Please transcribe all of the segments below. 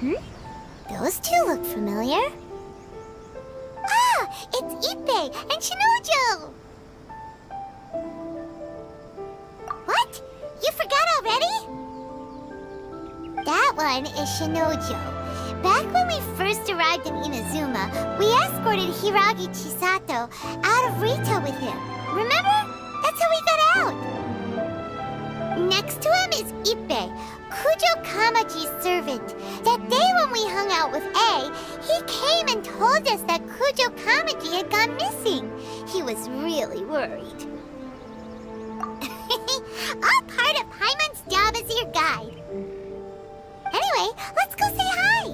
Those two look familiar. Ah! It's Ippei and Shinojo! What? You forgot already? That one is Shinojo. Back when we first arrived in Inazuma, we escorted Hiiragi Chisato out of Rito with him. Remember? That's how we got out. Next to him is Ippei, Kujou Kamaji's servant. That day when we hung out with A, he came and told us that Kujou Kamaji had gone missing. He was really worried. All part of Paimon's job as your guide. Anyway, let's go say hi.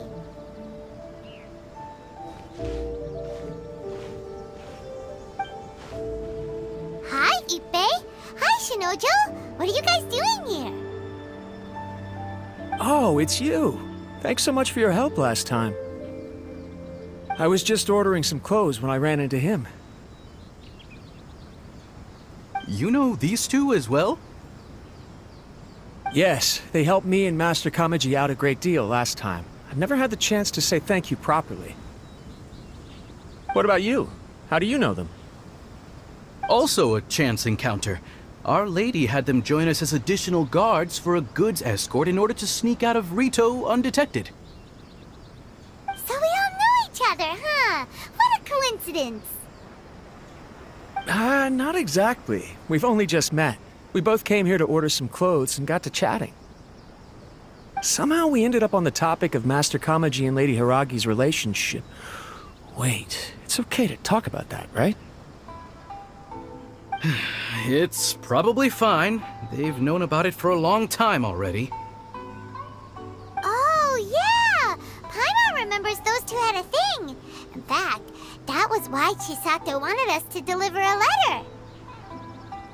Hi, Ippei. Hi, Shinojo. What are you guys doing here? Oh, it's you. Thanks so much for your help last time. I was just ordering some clothes when I ran into him. You know these two as well? Yes, they helped me and Master Kamaji out a great deal last time. I've never had the chance to say thank you properly. What about you? How do you know them? Also a chance encounter. Our lady had them join us as additional guards for a goods escort in order to sneak out of Rito undetected. So we all know each other, huh? What a coincidence. Not exactly. We've only just met. We both came here to order some clothes and got to chatting. Somehow we ended up on the topic of Master Kamaji and Lady Hiiragi's relationship. Wait, it's okay to talk about that, right? It's probably fine. They've known about it for a long time already. Oh, yeah! Paimon remembers those two had a thing. In fact, that was why Chisato wanted us to deliver a letter.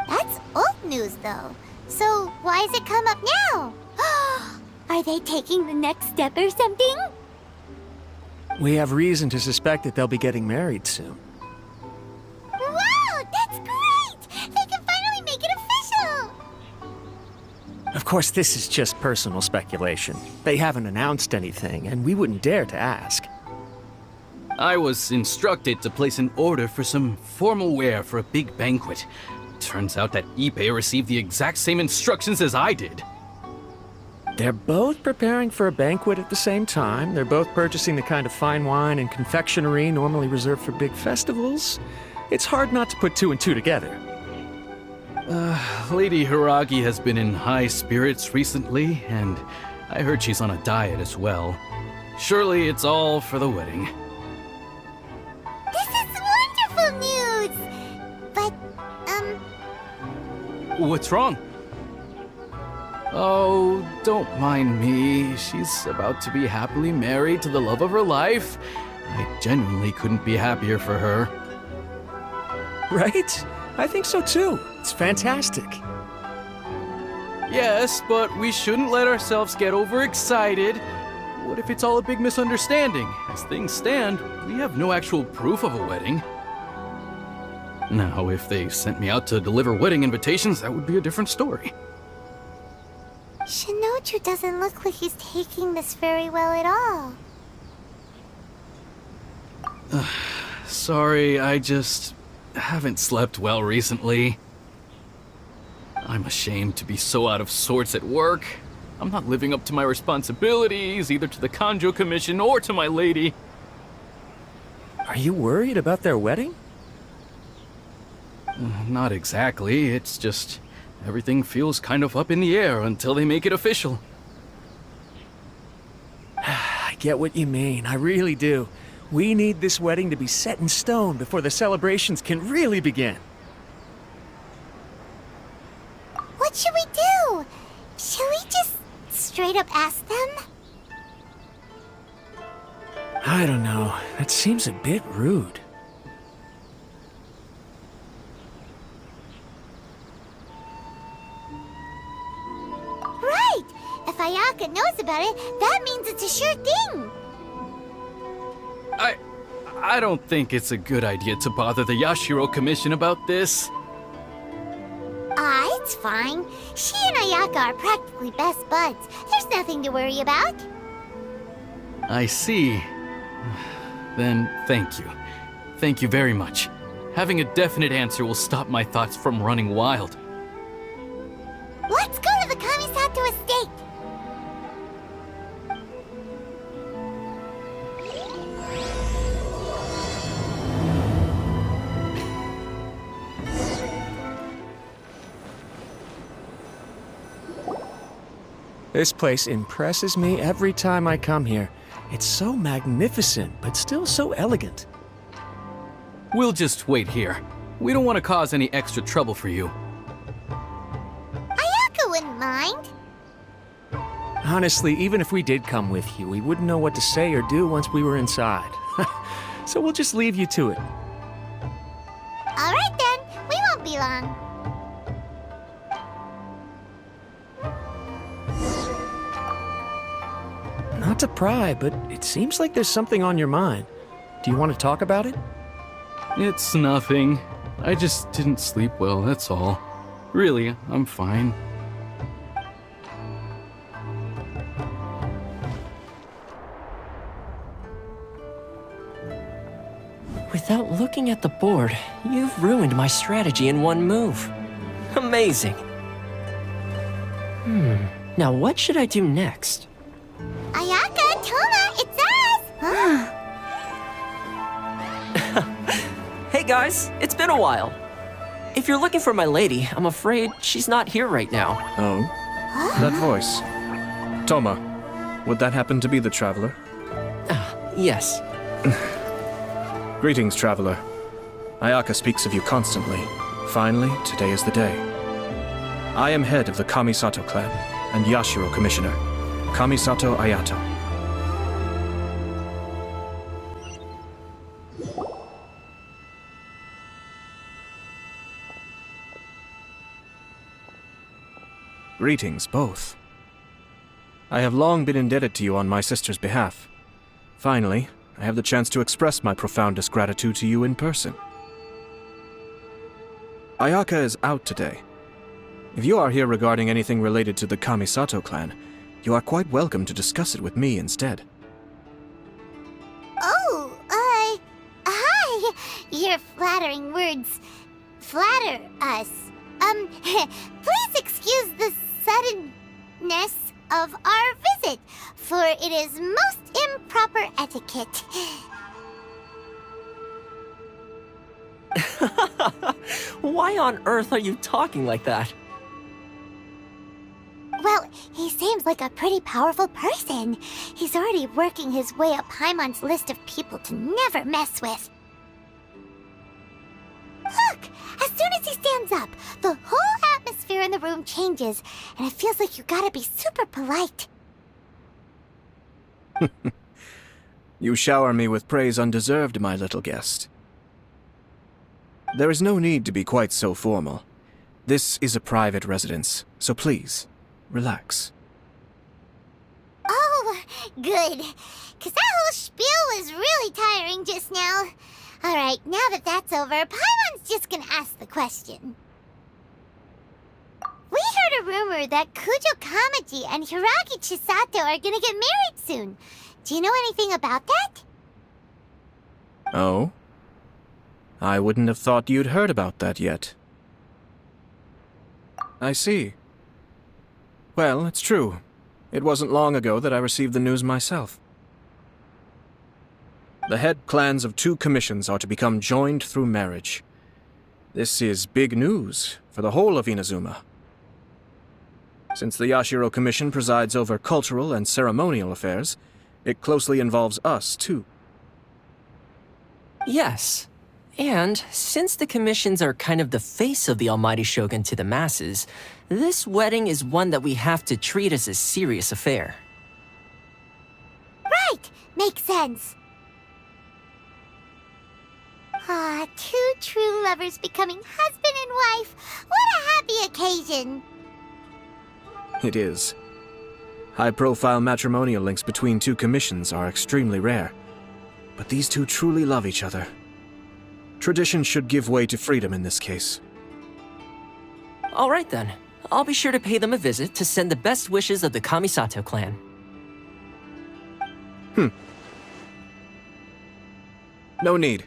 That's old news, though. So why has it come up now? Are they taking the next step or something? We have reason to suspect that they'll be getting married soon. Wow, that's great! They can finally make it official! Of course, this is just personal speculation. They haven't announced anything, and we wouldn't dare to ask. I was instructed to place an order for some formal wear for a big banquet. Turns out that Ippei received the exact same instructions as I did. They're both preparing for a banquet at the same time. They're both purchasing the kind of fine wine and confectionery normally reserved for big festivals. It's hard not to put two and two together. Lady Hiiragi has been in high spirits recently, and I heard she's on a diet as well. Surely it's all for the wedding. This is wonderful news! But, What's wrong? Oh, don't mind me. She's about to be happily married to the love of her life. I genuinely couldn't be happier for her. Right? I think so too. It's fantastic. Yes, but we shouldn't let ourselves get overexcited. What if it's all a big misunderstanding? As things stand, we have no actual proof of a wedding. Now, if they sent me out to deliver wedding invitations, that would be a different story. Shinoju doesn't look like he's taking this very well at all. Sorry, I just haven't slept well recently. I'm ashamed to be so out of sorts at work. I'm not living up to my responsibilities, either to the Kanjo Commission or to my lady. Are you worried about their wedding? Not exactly, it's just everything feels kind of up in the air until they make it official. I get what you mean, I really do. We need this wedding to be set in stone before the celebrations can really begin. What should we do? Should we just straight up ask them? I don't know. That seems a bit rude. Right! If Ayaka knows about it, that means it's a sure thing! I don't think it's a good idea to bother the Yashiro Commission about this. It's fine. She and Ayaka are practically best buds. There's nothing to worry about. I see. Then thank you. Thank you very much. Having a definite answer will stop my thoughts from running wild. Let's go to the Kamisato estate! This place impresses me every time I come here. It's so magnificent, but still so elegant. We'll just wait here. We don't want to cause any extra trouble for you. Ayaka wouldn't mind. Honestly, even if we did come with you, we wouldn't know what to say or do once we were inside. So we'll just leave you to it. Alright then, we won't be long. Not to pry, but it seems like there's something on your mind. Do you want to talk about it? It's nothing. I just didn't sleep well, that's all. Really, I'm fine. Without looking at the board, you've ruined my strategy in one move. Amazing. Now what should I do next? Ayaka, Toma, it's us! Hey guys, it's been a while. If you're looking for my lady, I'm afraid she's not here right now. Oh? That voice. Toma, would that happen to be the traveler? Yes. Greetings, traveler. Ayaka speaks of you constantly. Finally, today is the day. I am head of the Kamisato clan and Yashiro Commissioner, Kamisato Ayato. Greetings, both. I have long been indebted to you on my sister's behalf. Finally, I have the chance to express my profoundest gratitude to you in person. Ayaka is out today. If you are here regarding anything related to the Kamisato clan, you are quite welcome to discuss it with me instead. Oh, hi! Your flattering words flatter us. Please excuse the suddenness of our visit, for it is most improper etiquette. Why on earth are you talking like that? Well, he seems like a pretty powerful person. He's already working his way up Paimon's list of people to never mess with. Look! As soon as he stands up, the whole atmosphere in the room changes, and it feels like you gotta be super polite. You shower me with praise undeserved, my little guest. There is no need to be quite so formal. This is a private residence, so please, relax. Oh, good. 'Cause that whole spiel was really tiring just now. Alright, now that that's over, Paimon's just gonna ask the question. We heard a rumor that Kujou Kamaji and Hiiragi Chisato are gonna get married soon. Do you know anything about that? Oh? I wouldn't have thought you'd heard about that yet. I see. Well, it's true. It wasn't long ago that I received the news myself. The head clans of 2 commissions are to become joined through marriage. This is big news for the whole of Inazuma. Since the Yashiro Commission presides over cultural and ceremonial affairs, it closely involves us, too. Yes. And since the commissions are kind of the face of the Almighty Shogun to the masses, this wedding is one that we have to treat as a serious affair. Right! Makes sense. Ah, 2 true lovers becoming husband and wife. What a happy occasion! It is. High-profile matrimonial links between 2 commissions are extremely rare. But these 2 truly love each other. Tradition should give way to freedom in this case. All right then. I'll be sure to pay them a visit to send the best wishes of the Kamisato clan. No need.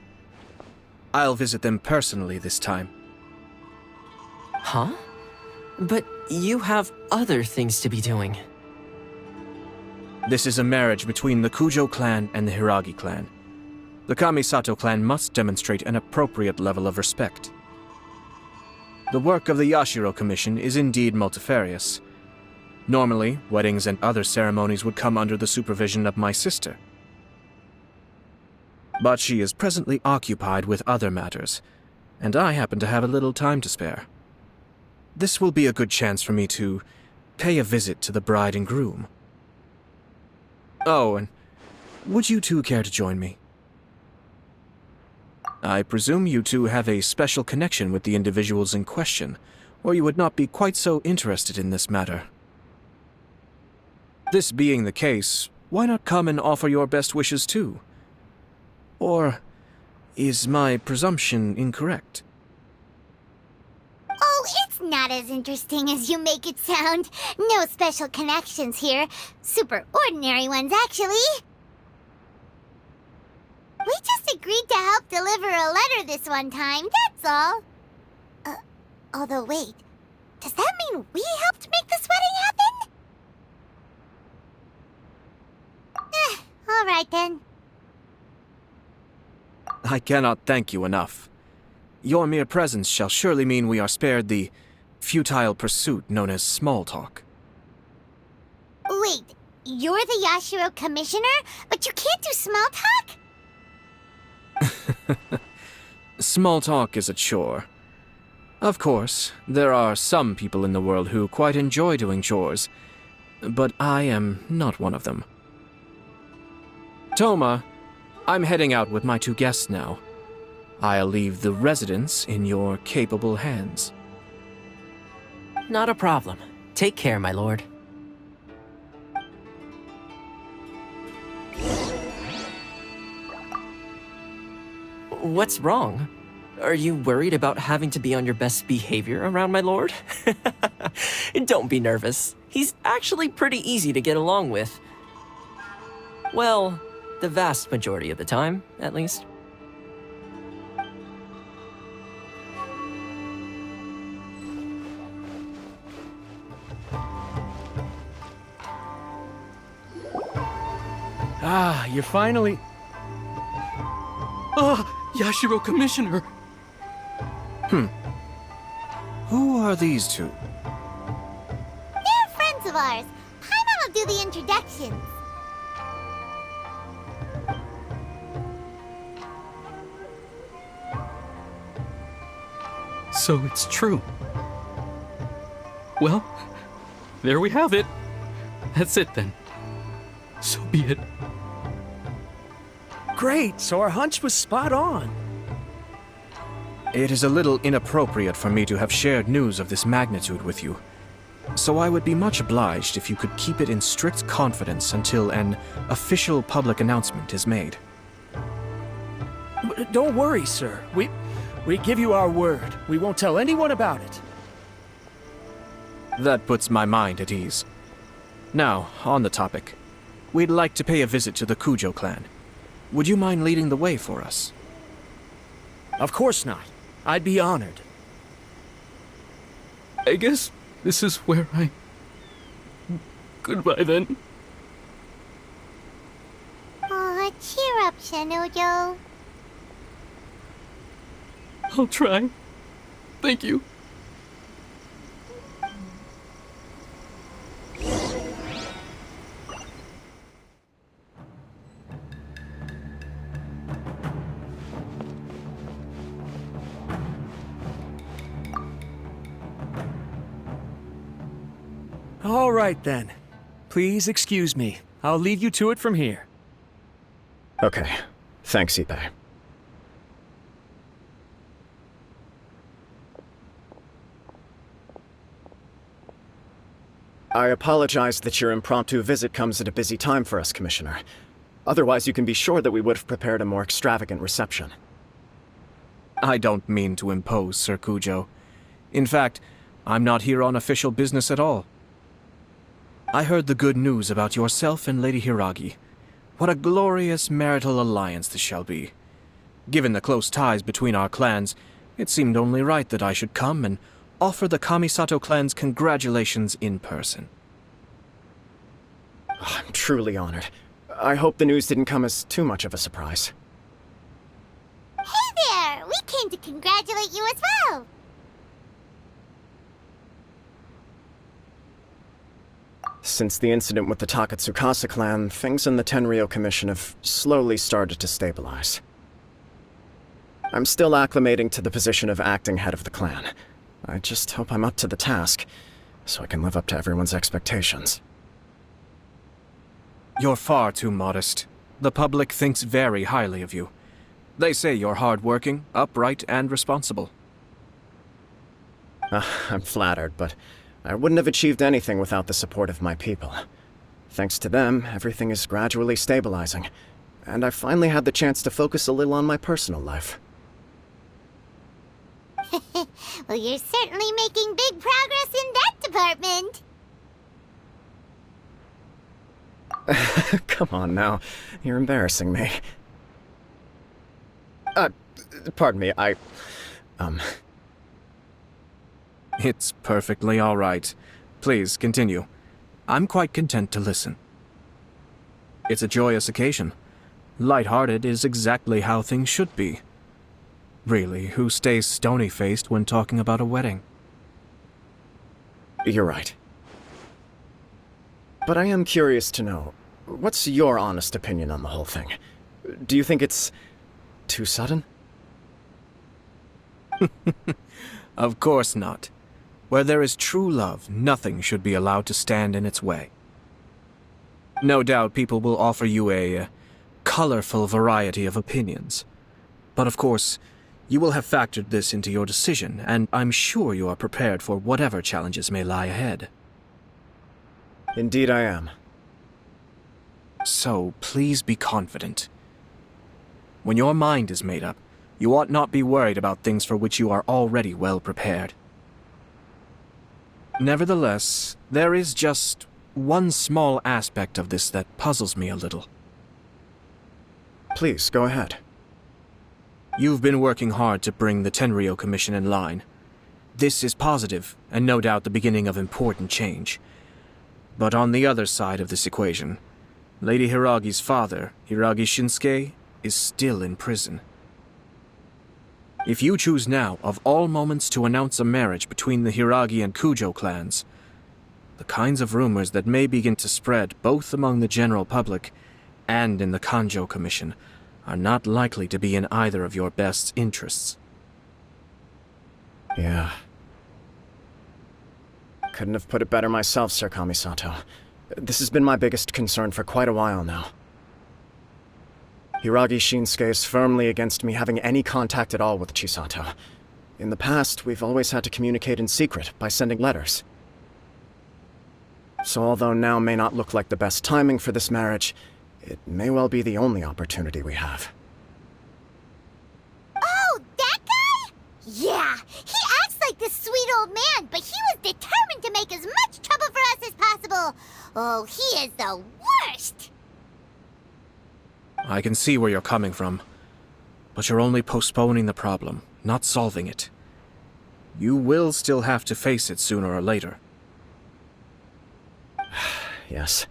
I'll visit them personally this time. Huh? But you have other things to be doing. This is a marriage between the Kujou clan and the Hiiragi clan. The Kamisato clan must demonstrate an appropriate level of respect. The work of the Yashiro Commission is indeed multifarious. Normally, weddings and other ceremonies would come under the supervision of my sister. But she is presently occupied with other matters, and I happen to have a little time to spare. This will be a good chance for me to pay a visit to the bride and groom. Oh, and would you two care to join me? I presume you two have a special connection with the individuals in question, or you would not be quite so interested in this matter. This being the case, why not come and offer your best wishes too? Or is my presumption incorrect? Oh, it's not as interesting as you make it sound. No special connections here. Super ordinary ones, actually. We just agreed to help deliver a letter this one time, that's all. Although wait, does that mean we helped make this wedding happen? All right then. I cannot thank you enough. Your mere presence shall surely mean we are spared the futile pursuit known as small talk. Wait, you're the Yashiro Commissioner, but you can't do small talk? Small talk is a chore. Of course, there are some people in the world who quite enjoy doing chores, but I am not one of them. Toma, I'm heading out with my two guests now. I'll leave the residence in your capable hands. Not a problem. Take care, my lord. What's wrong? Are you worried about having to be on your best behavior around my lord? Don't be nervous. He's actually pretty easy to get along with. Well, the vast majority of the time, at least. Ah, you're finally... Ah, Yashiro Commissioner! Who are these two? They're friends of ours. Paimon will do the introductions. So it's true. Well, there we have it. That's it then. So be it. Great, so our hunch was spot on. It is a little inappropriate for me to have shared news of this magnitude with you, so I would be much obliged if you could keep it in strict confidence until an official public announcement is made. Don't worry, sir. We give you our word. We won't tell anyone about it. That puts my mind at ease. Now, on the topic. We'd like to pay a visit to the Kujou clan. Would you mind leading the way for us? Of course not. I'd be honored. I guess this is where I... Goodbye then. Aw, cheer up, Shanujo. I'll try. Thank you. All right, then. Please excuse me. I'll leave you to it from here. Okay. Thanks, Ippei. I apologize that your impromptu visit comes at a busy time for us, Commissioner. Otherwise, you can be sure that we would have prepared a more extravagant reception. I don't mean to impose, Sir Kujou. In fact, I'm not here on official business at all. I heard the good news about yourself and Lady Hiiragi. What a glorious marital alliance this shall be. Given the close ties between our clans, it seemed only right that I should come and offer the Kamisato clans congratulations in person. I'm truly honored. I hope the news didn't come as too much of a surprise. Hey there! We came to congratulate you as well! Since the incident with the Takatsukasa clan, things in the Tenryou Commission have slowly started to stabilize. I'm still acclimating to the position of acting head of the clan. I just hope I'm up to the task, so I can live up to everyone's expectations. You're far too modest. The public thinks very highly of you. They say you're hardworking, upright, and responsible. I'm flattered, but I wouldn't have achieved anything without the support of my people. Thanks to them, everything is gradually stabilizing, and I finally had the chance to focus a little on my personal life. Well, you're certainly making big progress in that department. Come on now, you're embarrassing me. Pardon me, It's perfectly all right. Please, continue. I'm quite content to listen. It's a joyous occasion. Light-hearted is exactly how things should be. Really, who stays stony-faced when talking about a wedding? You're right. But I am curious to know, what's your honest opinion on the whole thing? Do you think it's too sudden? Of course not. Where there is true love, nothing should be allowed to stand in its way. No doubt people will offer you a colorful variety of opinions. But of course, you will have factored this into your decision, and I'm sure you are prepared for whatever challenges may lie ahead. Indeed I am. So, please be confident. When your mind is made up, you ought not be worried about things for which you are already well prepared. Nevertheless, there is just one small aspect of this that puzzles me a little. Please, go ahead. You've been working hard to bring the Tenryou Commission in line. This is positive, and no doubt the beginning of important change. But on the other side of this equation, Lady Hiiragi's father, Hiiragi Shinsuke, is still in prison. If you choose now, of all moments, to announce a marriage between the Hiiragi and Kujou clans, the kinds of rumors that may begin to spread both among the general public and in the Kanjou Commission are not likely to be in either of your best interests. Yeah. Couldn't have put it better myself, Sir Kamisato. This has been my biggest concern for quite a while now. Hiiragi Shinsuke is firmly against me having any contact at all with Chisato. In the past, we've always had to communicate in secret by sending letters. So although now may not look like the best timing for this marriage, it may well be the only opportunity we have. Oh, that guy? Yeah, he acts like this sweet old man, but he was determined to make as much trouble for us as possible. Oh, he is the worst! I can see where you're coming from, but you're only postponing the problem, not solving it. You will still have to face it sooner or later. Yes,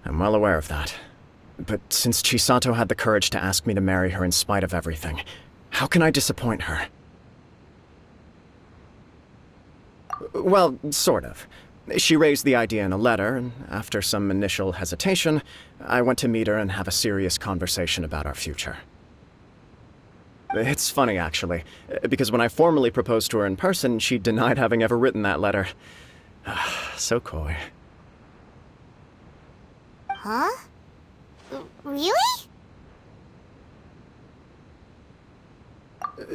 I'm well aware of that. But since Chisato had the courage to ask me to marry her in spite of everything, how can I disappoint her? Well, sort of. She raised the idea in a letter, and after some initial hesitation, I went to meet her and have a serious conversation about our future. It's funny, actually, because when I formally proposed to her in person, she denied having ever written that letter. So coy. Huh? Really?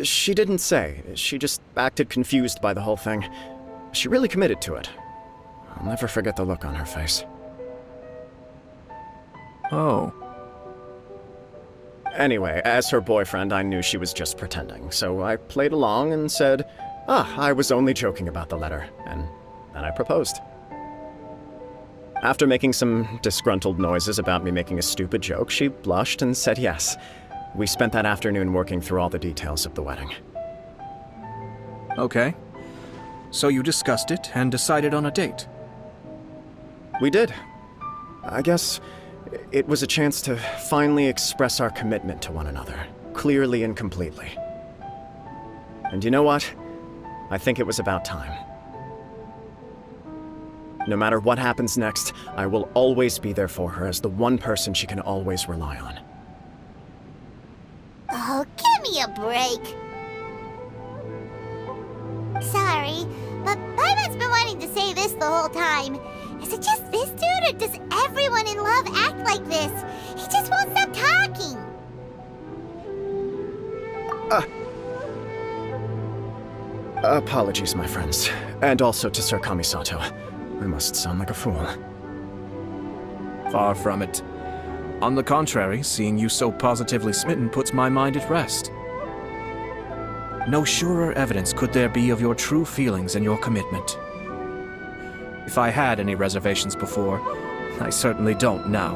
She didn't say. She just acted confused by the whole thing. She really committed to it. I'll never forget the look on her face. Oh. Anyway, as her boyfriend, I knew she was just pretending, so I played along and said, I was only joking about the letter, and then I proposed. After making some disgruntled noises about me making a stupid joke, she blushed and said yes. We spent that afternoon working through all the details of the wedding. Okay. So you discussed it and decided on a date? We did. I guess it was a chance to finally express our commitment to one another, clearly and completely. And you know what? I think it was about time. No matter what happens next, I will always be there for her as the one person she can always rely on. Oh, give me a break. Sorry, but Paimon's been wanting to say this the whole time. Is it just this dude, or does everyone in love act like this? He just won't stop talking. Apologies, my friends. And also to Sir Kamisato. I must sound like a fool. Far from it. On the contrary, seeing you so positively smitten puts my mind at rest. No surer evidence could there be of your true feelings and your commitment. If I had any reservations before, I certainly don't now.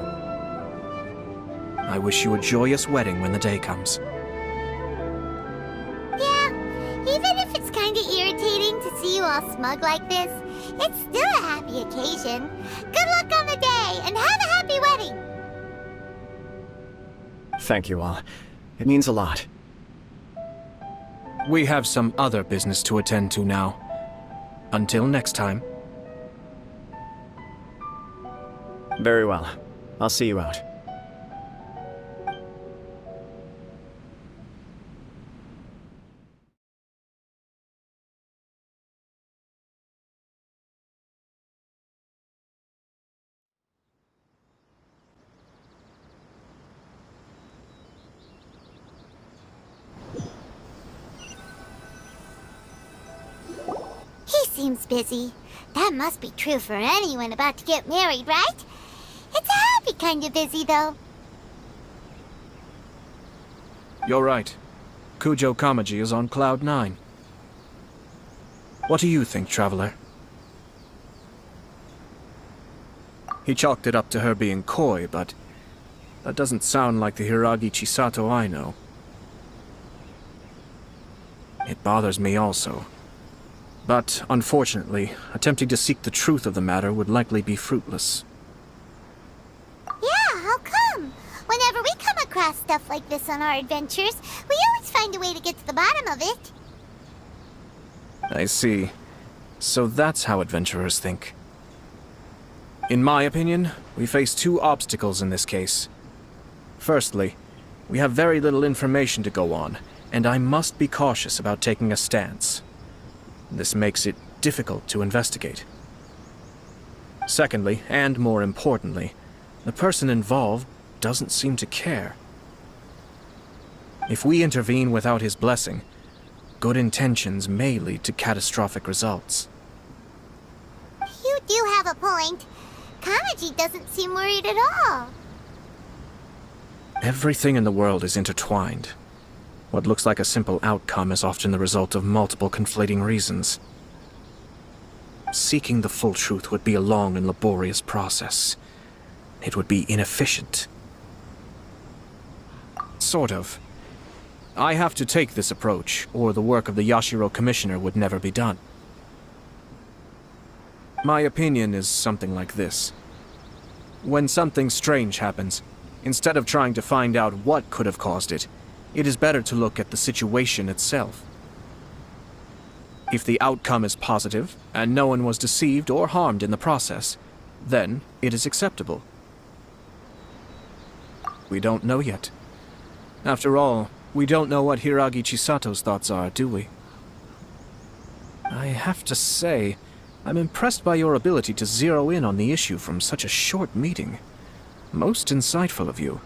I wish you a joyous wedding when the day comes. Yeah, even if it's kinda irritating to see you all smug like this, it's still a happy occasion. Good luck on the day, and have a happy wedding! Thank you all. It means a lot. We have some other business to attend to now. Until next time. Very well. I'll see you out. He seems busy. That must be true for anyone about to get married, right? It's a happy kind of busy, though. You're right. Kujou Kamaji is on Cloud 9. What do you think, Traveler? He chalked it up to her being coy, but that doesn't sound like the Hiiragi Chisato I know. It bothers me also. But, unfortunately, attempting to seek the truth of the matter would likely be fruitless. Yeah, how come? Whenever we come across stuff like this on our adventures, we always find a way to get to the bottom of it. I see. So that's how adventurers think. In my opinion, we face two obstacles in this case. Firstly, we have very little information to go on, and I must be cautious about taking a stance. This makes it difficult to investigate. Secondly, and more importantly, the person involved doesn't seem to care. If we intervene without his blessing, good intentions may lead to catastrophic results. You do have a point. Kamaji doesn't seem worried at all. Everything in the world is intertwined. What looks like a simple outcome is often the result of multiple conflating reasons. Seeking the full truth would be a long and laborious process. It would be inefficient. Sort of. I have to take this approach, or the work of the Yashiro Commissioner would never be done. My opinion is something like this. When something strange happens, instead of trying to find out what could have caused it, it is better to look at the situation itself. If the outcome is positive, and no one was deceived or harmed in the process, then it is acceptable. We don't know yet. After all, we don't know what Hiiragi Chisato's thoughts are, do we? I have to say, I'm impressed by your ability to zero in on the issue from such a short meeting. Most insightful of you.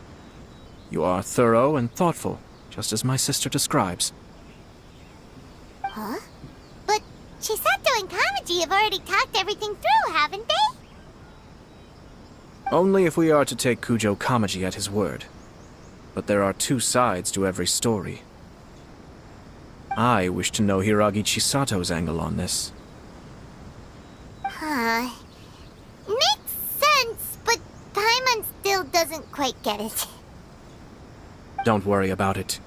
You are thorough and thoughtful, just as my sister describes. Huh? But Chisato and Kamaji have already talked everything through, haven't they? Only if we are to take Kujou Kamaji at his word. But there are two sides to every story. I wish to know Hiiragi Chisato's angle on this. Huh. Makes quite get it. Don't worry about it.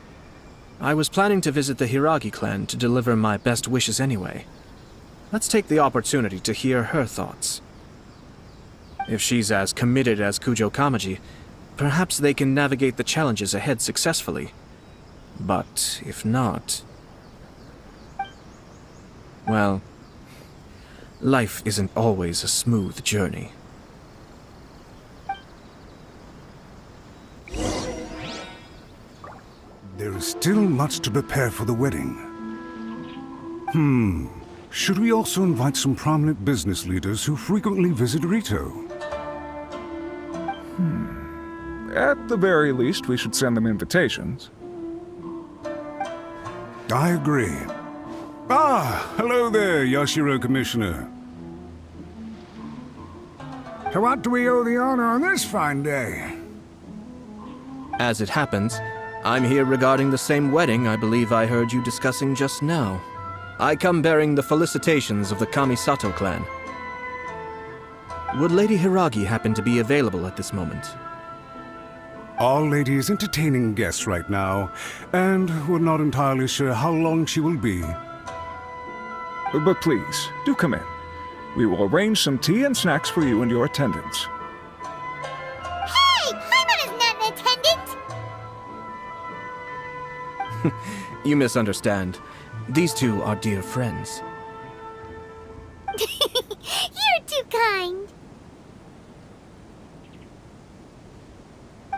I was planning to visit the Hiiragi clan to deliver my best wishes anyway. Let's take the opportunity to hear her thoughts. If she's as committed as Kujou Kamaji, perhaps they can navigate the challenges ahead successfully. But if not... well, life isn't always a smooth journey. There is still much to prepare for the wedding. Should we also invite some prominent business leaders who frequently visit Rito? At the very least, we should send them invitations. I agree. Ah, hello there, Yashiro Commissioner. To what do we owe the honor on this fine day? As it happens, I'm here regarding the same wedding I believe I heard you discussing just now. I come bearing the felicitations of the Kamisato clan. Would Lady Hiiragi happen to be available at this moment? Our lady is entertaining guests right now, and we're not entirely sure how long she will be. But please, do come in. We will arrange some tea and snacks for you and your attendants. Hey! Paimon is not an attendant! You misunderstand. These two are dear friends. You're too kind.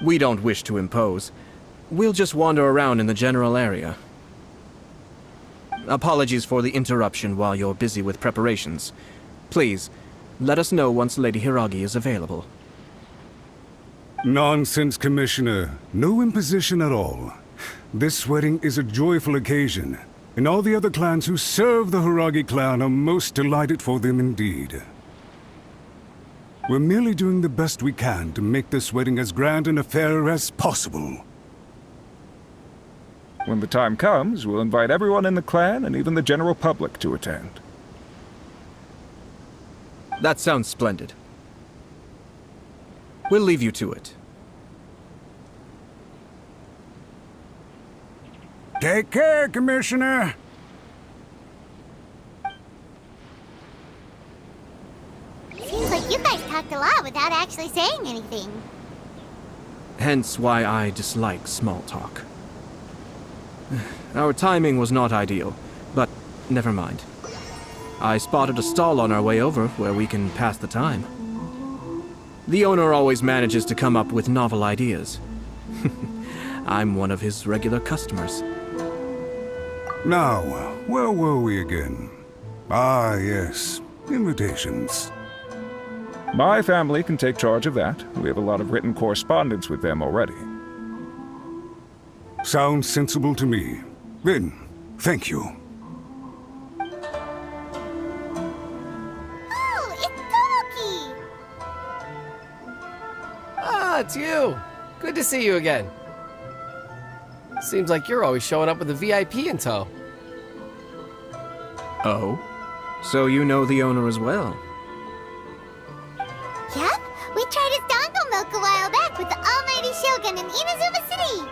We don't wish to impose. We'll just wander around in the general area. Apologies for the interruption while you're busy with preparations. Please, let us know once Lady Hiiragi is available. Nonsense, Commissioner. No imposition at all. This wedding is a joyful occasion, and all the other clans who serve the Hiiragi clan are most delighted for them indeed. We're merely doing the best we can to make this wedding as grand an affair as possible. When the time comes, we'll invite everyone in the clan and even the general public to attend. That sounds splendid. We'll leave you to it. Take care, Commissioner. Seems like you guys talked a lot without actually saying anything. Hence why I dislike small talk. Our timing was not ideal, but never mind. I spotted a stall on our way over where we can pass the time. The owner always manages to come up with novel ideas. I'm one of his regular customers. Now, where were we again? Ah, yes. Invitations. My family can take charge of that. We have a lot of written correspondence with them already. Sounds sensible to me. Then, thank you. Oh, it's Tomoki! Ah, it's you! Good to see you again. Seems like you're always showing up with a VIP in tow. Oh? So you know the owner as well? Yep, we tried his dango milk a while back with the almighty Shogun in Inazuma City.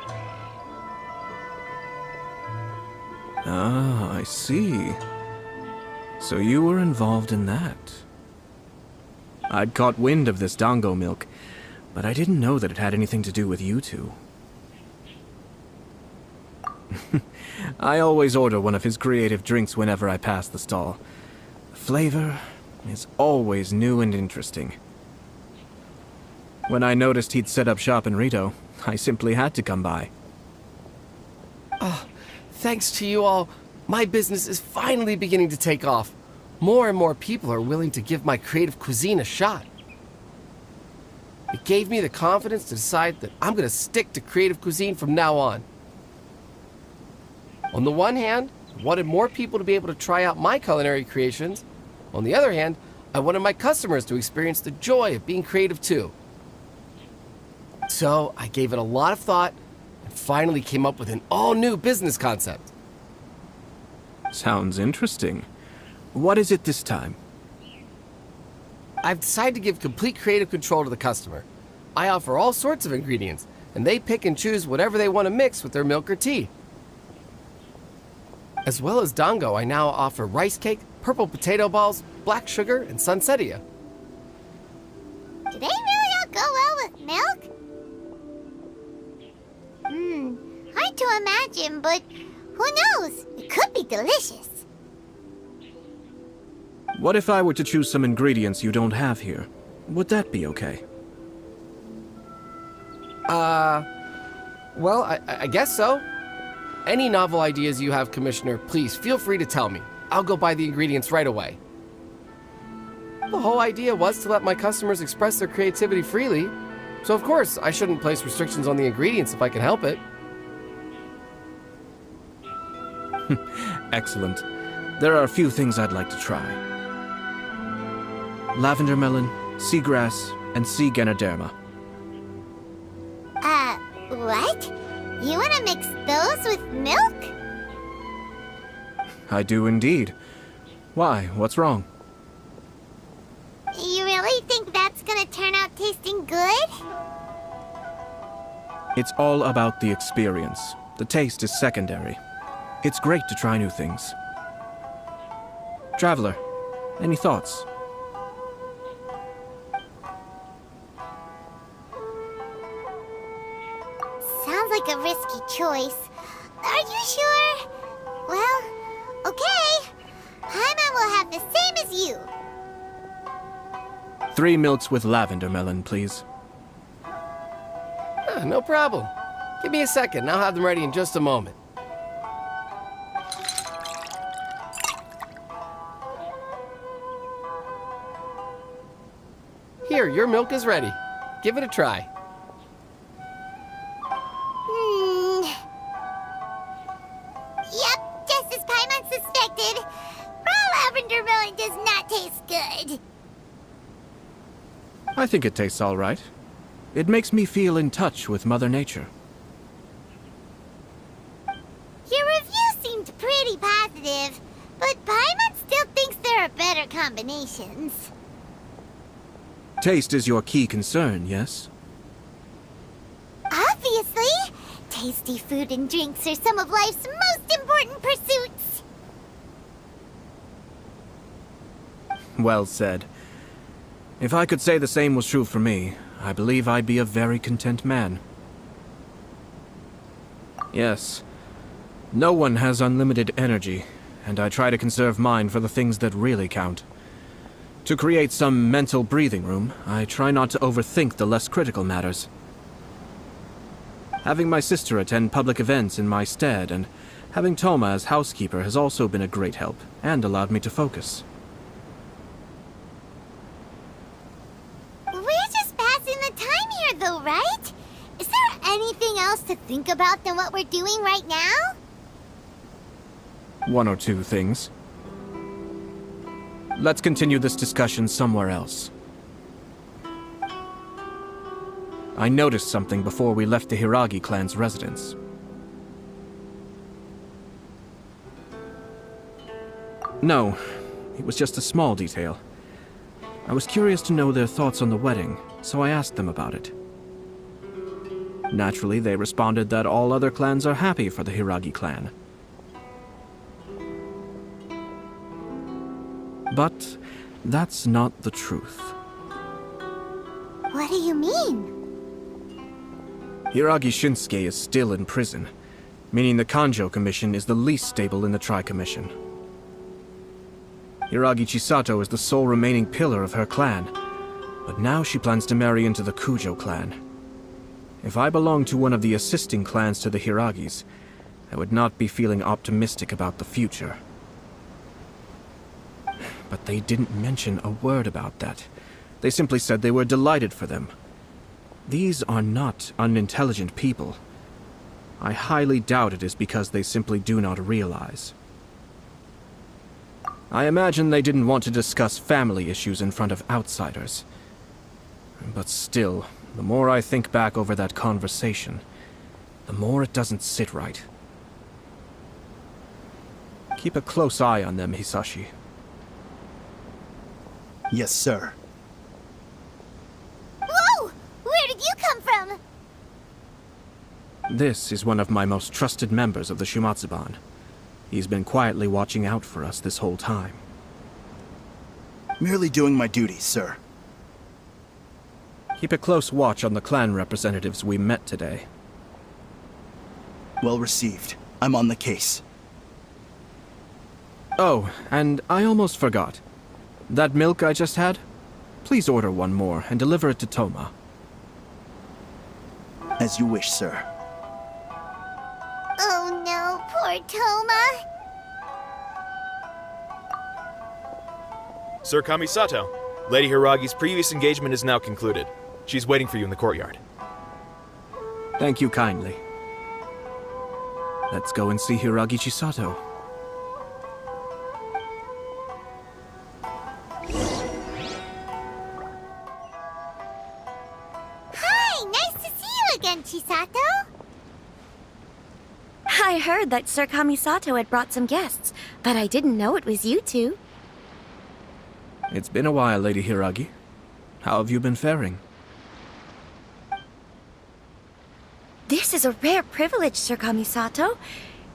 Ah, I see. So you were involved in that. I'd caught wind of this dango milk, but I didn't know that it had anything to do with you two. I always order one of his creative drinks whenever I pass the stall. The flavor is always new and interesting. When I noticed he'd set up shop in Rito, I simply had to come by. Thanks to you all, my business is finally beginning to take off. More and more people are willing to give my creative cuisine a shot. It gave me the confidence to decide that I'm going to stick to creative cuisine from now on. On the one hand, I wanted more people to be able to try out my culinary creations. On the other hand, I wanted my customers to experience the joy of being creative too. So I gave it a lot of thought and finally came up with an all-new business concept. Sounds interesting. What is it this time? I've decided to give complete creative control to the customer. I offer all sorts of ingredients, and they pick and choose whatever they want to mix with their milk or tea. As well as dango, I now offer rice cake, purple potato balls, black sugar, and sunsettia. Do they really all go well with milk? Hard to imagine, but who knows? It could be delicious. What if I were to choose some ingredients you don't have here? Would that be okay? Well, I guess so. Any novel ideas you have, Commissioner, please feel free to tell me. I'll go buy the ingredients right away. The whole idea was to let my customers express their creativity freely, so of course I shouldn't place restrictions on the ingredients if I can help it. Excellent. There are a few things I'd like to try. Lavender melon, seagrass, and sea Ganoderma. What? You wanna mix those with milk? I do indeed. Why? What's wrong? You really think that's gonna turn out tasting good? It's all about the experience. The taste is secondary. It's great to try new things. Traveler, any thoughts? Sounds like a risky choice. Are you sure? Well, okay. Paimon will have the same as you. 3 milks with lavender melon, please. No problem. Give me a second, I'll have them ready in just a moment. Here, your milk is ready. Give it a try. Yep, just as Paimon suspected. Raw lavender melon does not taste good. I think it tastes all right. It makes me feel in touch with Mother Nature. Your review seemed pretty positive, but Paimon still thinks there are better combinations. Taste is your key concern, yes? Obviously! Tasty food and drinks are some of life's most important pursuits. Well said. If I could say the same was true for me, I believe I'd be a very content man. Yes. No one has unlimited energy, and I try to conserve mine for the things that really count. To create some mental breathing room, I try not to overthink the less critical matters. Having my sister attend public events in my stead and having Toma as housekeeper has also been a great help and allowed me to focus. We're just passing the time here though, right? Is there anything else to think about than what we're doing right now? 1 or 2 things. Let's continue this discussion somewhere else. I noticed something before we left the Hiiragi clan's residence. No, it was just a small detail. I was curious to know their thoughts on the wedding, so I asked them about it. Naturally, they responded that all other clans are happy for the Hiiragi clan. But that's not the truth. What do you mean? Hiiragi Shinsuke is still in prison, meaning the Kujou Commission is the least stable in the Tri-Commission. Hiiragi Chisato is the sole remaining pillar of her clan, but now she plans to marry into the Kujou clan. If I belonged to one of the assisting clans to the Hiiragis, I would not be feeling optimistic about the future. But they didn't mention a word about that. They simply said they were delighted for them. These are not unintelligent people. I highly doubt it is because they simply do not realize. I imagine they didn't want to discuss family issues in front of outsiders. But still, the more I think back over that conversation, the more it doesn't sit right. Keep a close eye on them, Hisashi. Yes, sir. Whoa! Where did you This is one of my most trusted members of the Shumatsuban. He's been quietly watching out for us this whole time. Merely doing my duty, sir. Keep a close watch on the clan representatives we met today. Well received. I'm on the case. Oh, and I almost forgot. That milk I just had? Please order one more and deliver it to Toma. As you wish, sir. Oh no, poor Toma. Sir Kamisato, Lady Hiiragi's previous engagement is now concluded. She's waiting for you in the courtyard. Thank you kindly. Let's go and see Hiiragi Chisato. Hi, nice to see you again, Chisato. I heard that Sir Kamisato had brought some guests, but I didn't know it was you two. It's been a while, Lady Hiiragi. How have you been faring? This is a rare privilege, Sir Kamisato.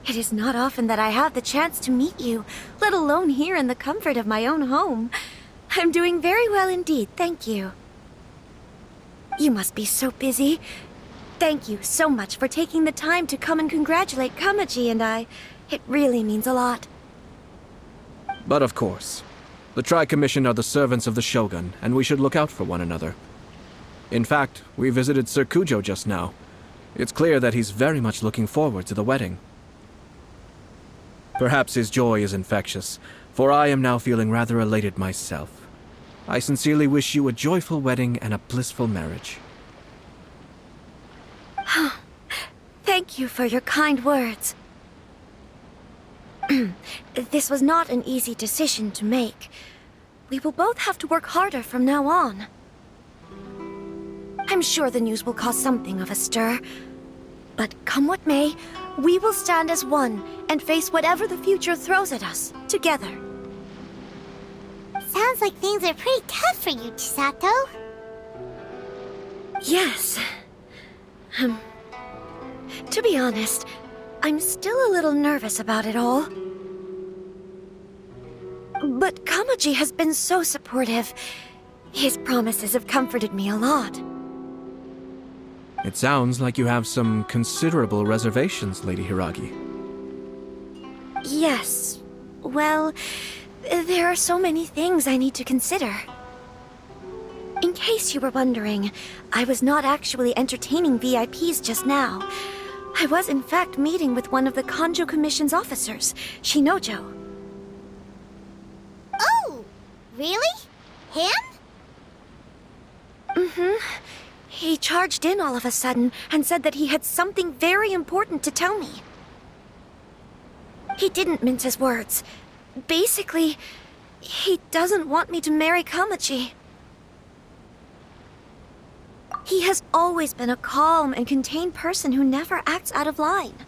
It is not often that I have the chance to meet you, let alone here in the comfort of my own home. I'm doing very well indeed, thank you. You must be so busy. Thank you so much for taking the time to come and congratulate Kamaji and I. It really means a lot. But of course. The Tri-Commission are the servants of the Shogun, and we should look out for one another. In fact, we visited Sir Kujou just now. It's clear that he's very much looking forward to the wedding. Perhaps his joy is infectious, for I am now feeling rather elated myself. I sincerely wish you a joyful wedding and a blissful marriage. Thank you for your kind words. This was not an easy decision to make. We will both have to work harder from now on. I'm sure the news will cause something of a stir. But come what may, we will stand as one and face whatever the future throws at us, together. Sounds like things are pretty tough for you, Chisato. Yes. To be honest, I'm still a little nervous about it all. But Kamaji has been so supportive. His promises have comforted me a lot. It sounds like you have some considerable reservations, Lady Hiiragi. Yes. Well, there are so many things I need to consider. In case you were wondering, I was not actually entertaining VIPs just now. I was in fact meeting with one of the Kanjo Commission's officers, Shinojo. Oh, really? Him? Mm-hmm. He charged in all of a sudden and said that he had something very important to tell me. He didn't mince his words. Basically, he doesn't want me to marry Kamaji. He has always been a calm and contained person who never acts out of line.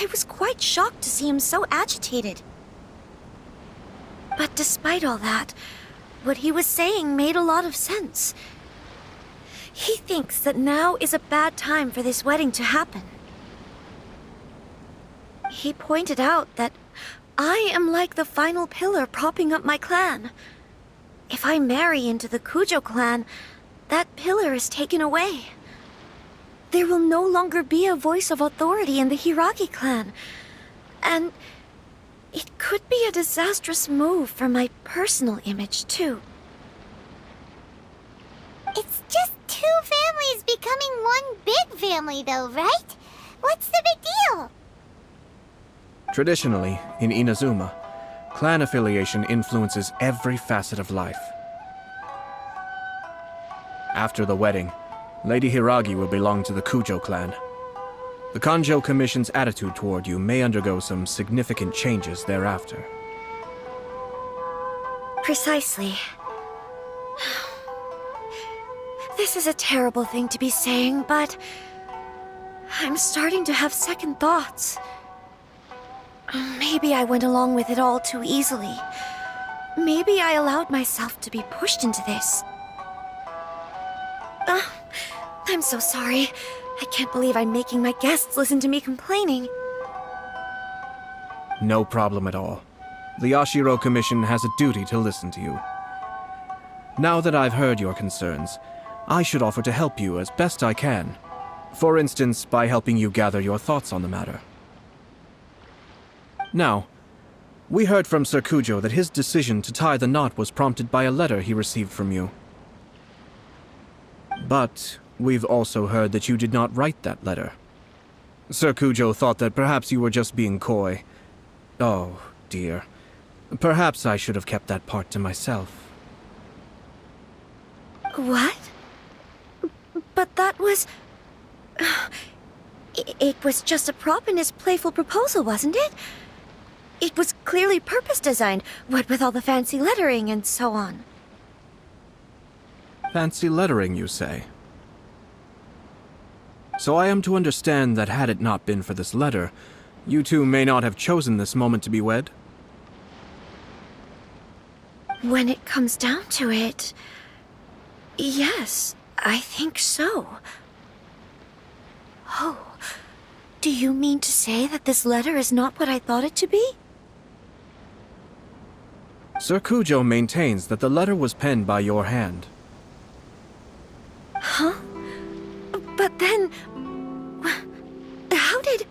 I was quite shocked to see him so agitated. But despite all that, what he was saying made a lot of sense. He thinks that now is a bad time for this wedding to happen. He pointed out that I am like the final pillar propping up my clan. If I marry into the Kujou clan, that pillar is taken away. There will no longer be a voice of authority in the Hiiragi clan. And it could be a disastrous move for my personal image, too. It's just two families becoming one big family, though, right? What's the big deal? Traditionally, in Inazuma, clan affiliation influences every facet of life. After the wedding, Lady Hiiragi will belong to the Kujou clan. The Kanjo Commission's attitude toward you may undergo some significant changes thereafter. Precisely. This is a terrible thing to be saying, but I'm starting to have second thoughts. Maybe I went along with it all too easily. Maybe I allowed myself to be pushed into this. I'm so sorry. I can't believe I'm making my guests listen to me complaining. No problem at all. The Yashiro Commission has a duty to listen to you. Now that I've heard your concerns, I should offer to help you as best I can. For instance, by helping you gather your thoughts on the matter. Now, we heard from Sir Kujou that his decision to tie the knot was prompted by a letter he received from you. But we've also heard that you did not write that letter. Sir Kujou thought that perhaps you were just being coy. Oh, dear. Perhaps I should have kept that part to myself. What? But that was... It was just a prop in his playful proposal, wasn't it? It was clearly purpose-designed, what with all the fancy lettering and so on. Fancy lettering, you say? So I am to understand that had it not been for this letter, you two may not have chosen this moment to be wed? When it comes down to it... yes, I think so. Oh, do you mean to say that this letter is not what I thought it to be? Sir Kujou maintains that the letter was penned by your hand. Huh? But then... how did...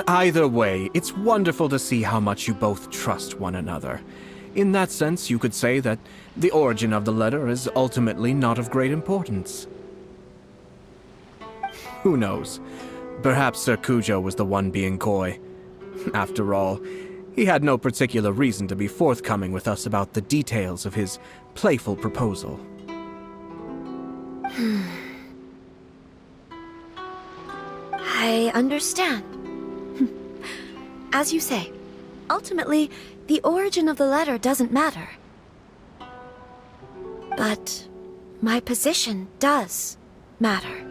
Either way, it's wonderful to see how much you both trust one another. In that sense, you could say that the origin of the letter is ultimately not of great importance. Who knows? Perhaps Sir Kujou was the one being coy. After all, he had no particular reason to be forthcoming with us about the details of his playful proposal. I understand. As you say, ultimately, the origin of the letter doesn't matter. But my position does matter.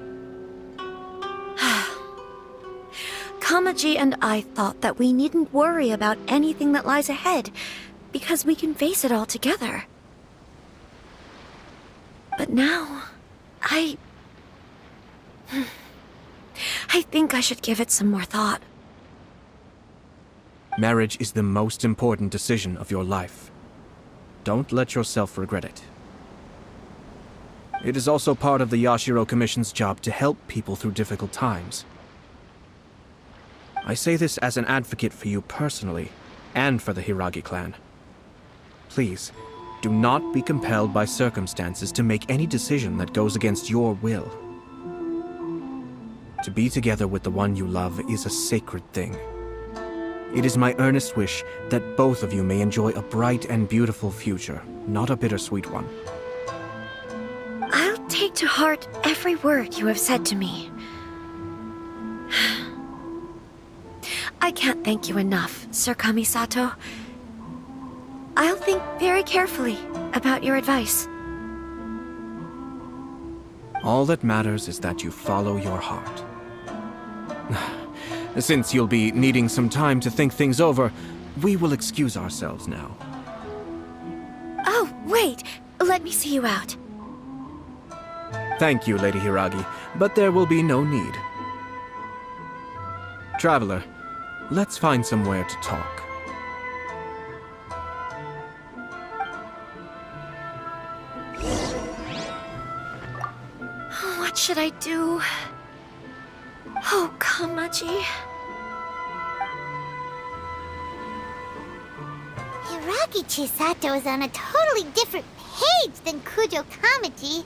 Kamaji and I thought that we needn't worry about anything that lies ahead, because we can face it all together. But now, I think I should give it some more thought. Marriage is the most important decision of your life. Don't let yourself regret it. It is also part of the Yashiro Commission's job to help people through difficult times. I say this as an advocate for you personally, and for the Hiiragi clan. Please, do not be compelled by circumstances to make any decision that goes against your will. To be together with the one you love is a sacred thing. It is my earnest wish that both of you may enjoy a bright and beautiful future, not a bittersweet one. I'll take to heart every word you have said to me. I can't thank you enough, Sir Kamisato. I'll think very carefully about your advice. All that matters is that you follow your heart. Since you'll be needing some time to think things over, we will excuse ourselves now. Oh, wait! Let me see you out. Thank you, Lady Hiiragi, but there will be no need. Traveler, let's find somewhere to talk. What should I do? Oh, Kamaji. Hiiragi Chisato is on a totally different page than Kujou Kamaji.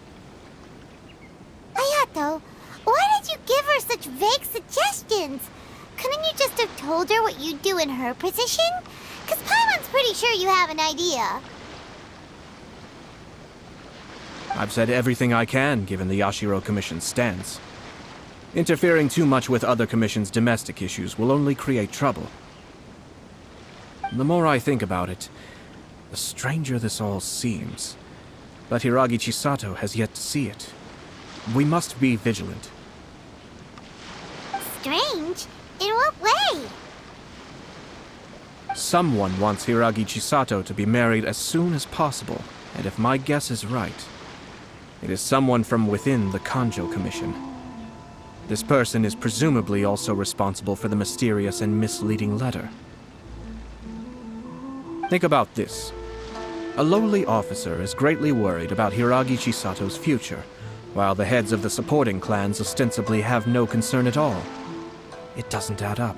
Ayato, why did you give her such vague suggestions? Couldn't you just have told her what you'd do in her position? Because Paimon's pretty sure you have an idea. I've said everything I can, given the Yashiro Commission's stance. Interfering too much with other commissions' domestic issues will only create trouble. The more I think about it, the stranger this all seems. But Hiiragi Chisato has yet to see it. We must be vigilant. Strange? In what way? Someone wants Hiiragi Chisato to be married as soon as possible, and if my guess is right, It is someone from within the Kujou Commission. This person is presumably also responsible for the mysterious and misleading letter. Think about this. A lowly officer is greatly worried about Hiiragi Chisato's future, while the heads of the supporting clans ostensibly have no concern at all. It doesn't add up.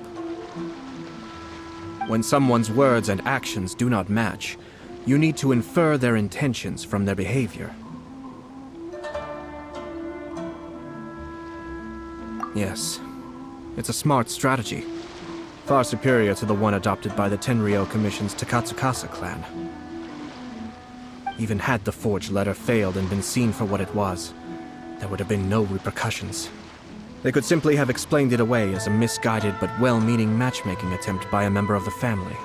When someone's words and actions do not match, you need to infer their intentions from their behavior. Yes, it's a smart strategy, far superior to the one adopted by the Tenryou Commission's Takatsukasa clan. Even had the forged letter failed and been seen for what it was, there would have been no repercussions. They could simply have explained it away as a misguided but well-meaning matchmaking attempt by a member of the family.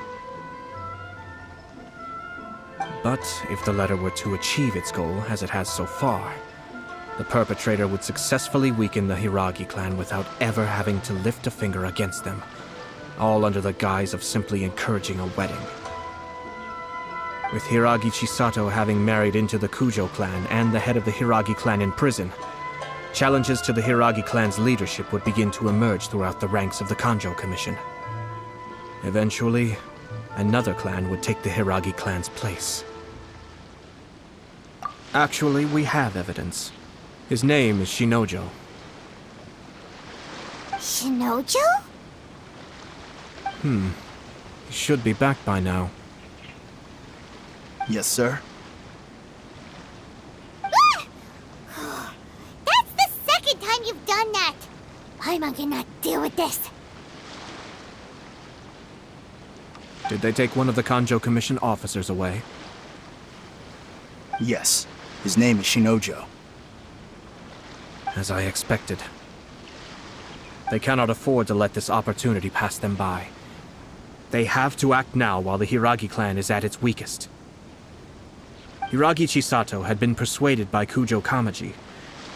But if the letter were to achieve its goal, as it has so far, the perpetrator would successfully weaken the Hiiragi clan without ever having to lift a finger against them, all under the guise of simply encouraging a wedding. With Hiiragi Chisato having married into the Kujou clan and the head of the Hiiragi clan in prison, challenges to the Hiiragi clan's leadership would begin to emerge throughout the ranks of the Kujou Commission. Eventually, another clan would take the Hiiragi clan's place. Actually, we have evidence. His name is Shinojo. Shinojo? He should be back by now. Yes, sir. That's the second time you've done that! I cannot deal with this. Did they take one of the Kujou Commission officers away? Yes. His name is Shinojo. As I expected. They cannot afford to let this opportunity pass them by. They have to act now while the Hiiragi clan is at its weakest. Hiiragi Chisato had been persuaded by Kujou Kamaji,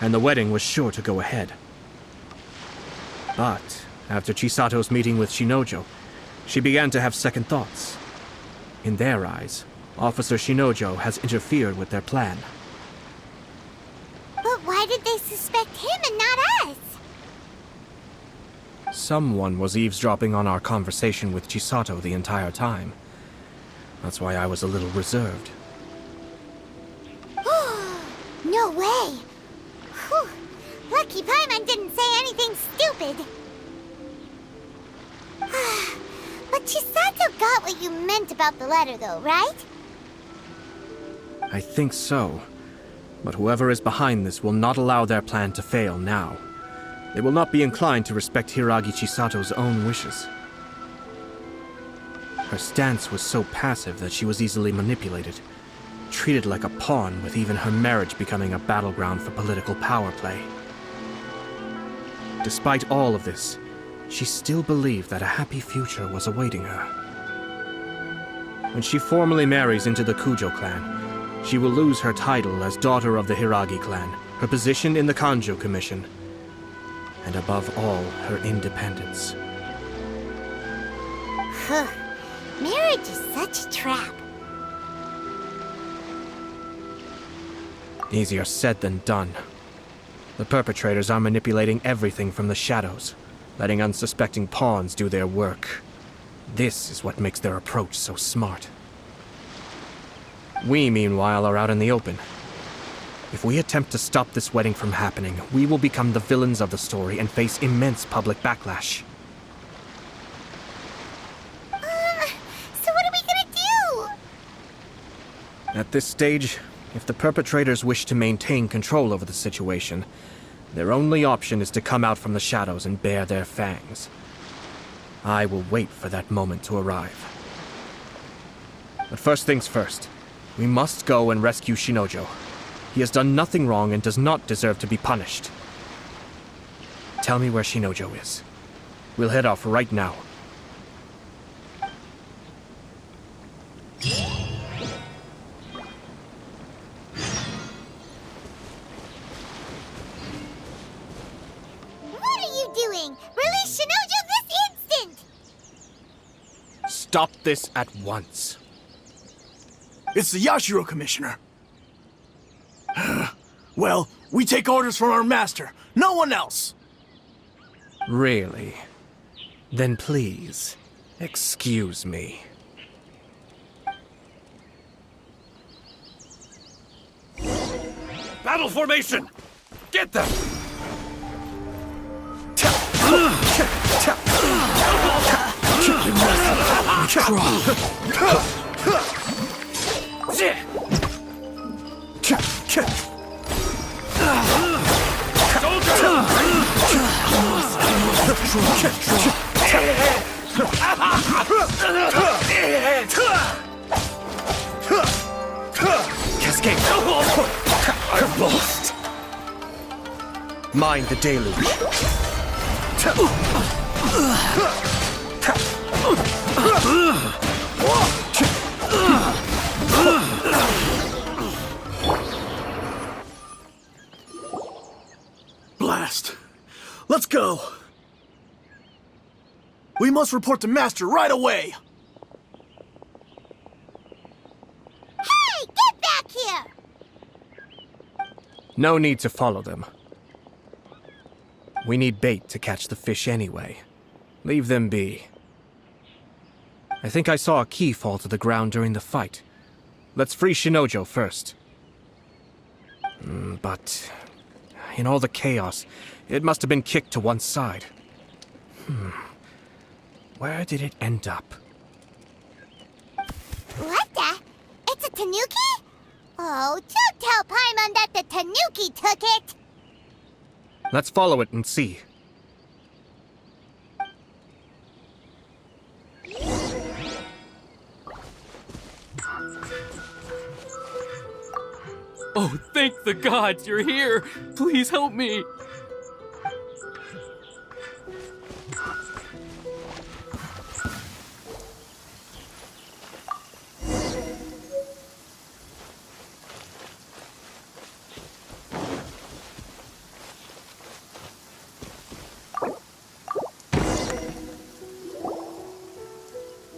and the wedding was sure to go ahead. But after Chisato's meeting with Shinojo, she began to have second thoughts. In their eyes, Officer Shinojo has interfered with their plan. But why did they suspect him and not us? Someone was eavesdropping on our conversation with Chisato the entire time. That's why I was a little reserved. No way! Whew. Lucky Paimon didn't say anything stupid. But Chisato got what you meant about the letter though, right? I think so. But whoever is behind this will not allow their plan to fail now. They will not be inclined to respect Hiiragi Chisato's own wishes. Her stance was so passive that she was easily manipulated, treated like a pawn, with even her marriage becoming a battleground for political power play. Despite all of this, she still believed that a happy future was awaiting her. When she formally marries into the Kujou clan, she will lose her title as daughter of the Hiiragi clan, her position in the Kujou Commission, and above all, her independence. Marriage is such a trap. Easier said than done. The perpetrators are manipulating everything from the shadows, letting unsuspecting pawns do their work. This is what makes their approach so smart. We, meanwhile, are out in the open. If we attempt to stop this wedding from happening, we will become the villains of the story and face immense public backlash. So what are we gonna do? At this stage, if the perpetrators wish to maintain control over the situation, their only option is to come out from the shadows and bare their fangs. I will wait for that moment to arrive. But first things first, we must go and rescue Shinojo. He has done nothing wrong and does not deserve to be punished. Tell me where Shinojo is. We'll head off right now. What are you doing? Release Shinojo this instant! Stop this at once. It's the Yashiro Commissioner. Well, we take orders from our master. No one else. Really? Then please, excuse me. Battle formation! Get them! Cascade! Burst! Mind the deluge. Blast. Let's go. We must report to Master right away. Hey, get back here! No need to follow them. We need bait to catch the fish anyway. Leave them be. I think I saw a key fall to the ground during the fight. Let's free Shinojo first. But in all the chaos, it must have been kicked to one side. Where did it end up? What the? It's a tanuki? Oh, don't tell Paimon that the tanuki took it! Let's follow it and see. Oh, thank the gods you're here! Please help me!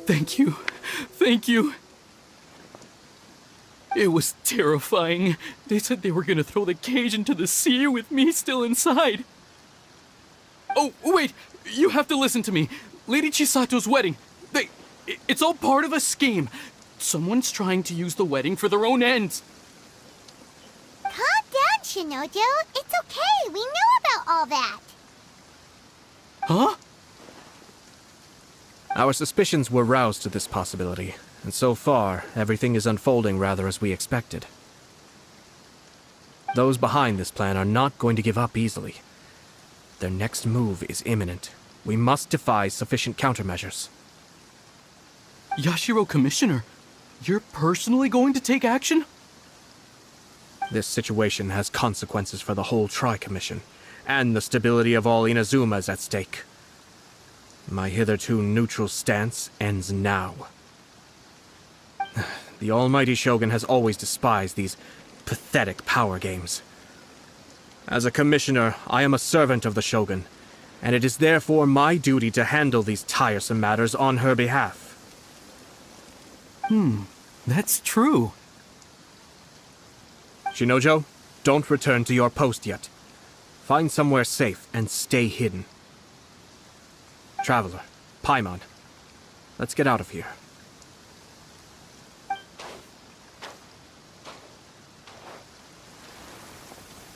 Thank you. Thank you. It was terrifying. They said they were gonna throw the cage into the sea with me still inside. Oh, wait! You have to listen to me. Lady Chisato's wedding. It's all part of a scheme. Someone's trying to use the wedding for their own ends. Calm down, Shinojo. It's okay. We know about all that. Huh? Our suspicions were roused to this possibility, and so far, everything is unfolding rather as we expected. Those behind this plan are not going to give up easily. Their next move is imminent. We must devise sufficient countermeasures. Yashiro Commissioner, you're personally going to take action? This situation has consequences for the whole Tri-Commission, and the stability of all Inazuma is at stake. My hitherto neutral stance ends now. The almighty Shogun has always despised these pathetic power games. As a commissioner, I am a servant of the Shogun, and it is therefore my duty to handle these tiresome matters on her behalf. That's true. Shinojo, don't return to your post yet. Find somewhere safe and stay hidden. Traveler, Paimon, let's get out of here.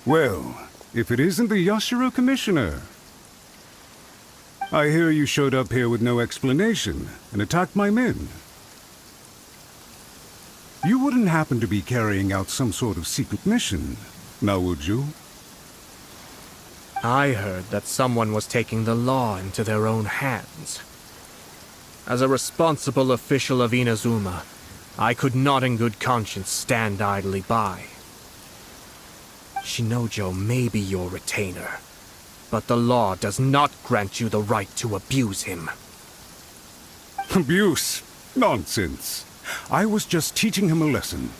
Well, if it isn't the Yashiro Commissioner. I hear you showed up here with no explanation and attacked my men. You wouldn't happen to be carrying out some sort of secret mission, now would you? I heard that someone was taking the law into their own hands. As a responsible official of Inazuma, I could not in good conscience stand idly by. Shinojo may be your retainer, but the law does not grant you the right to abuse him. Abuse? Nonsense. I was just teaching him a lesson.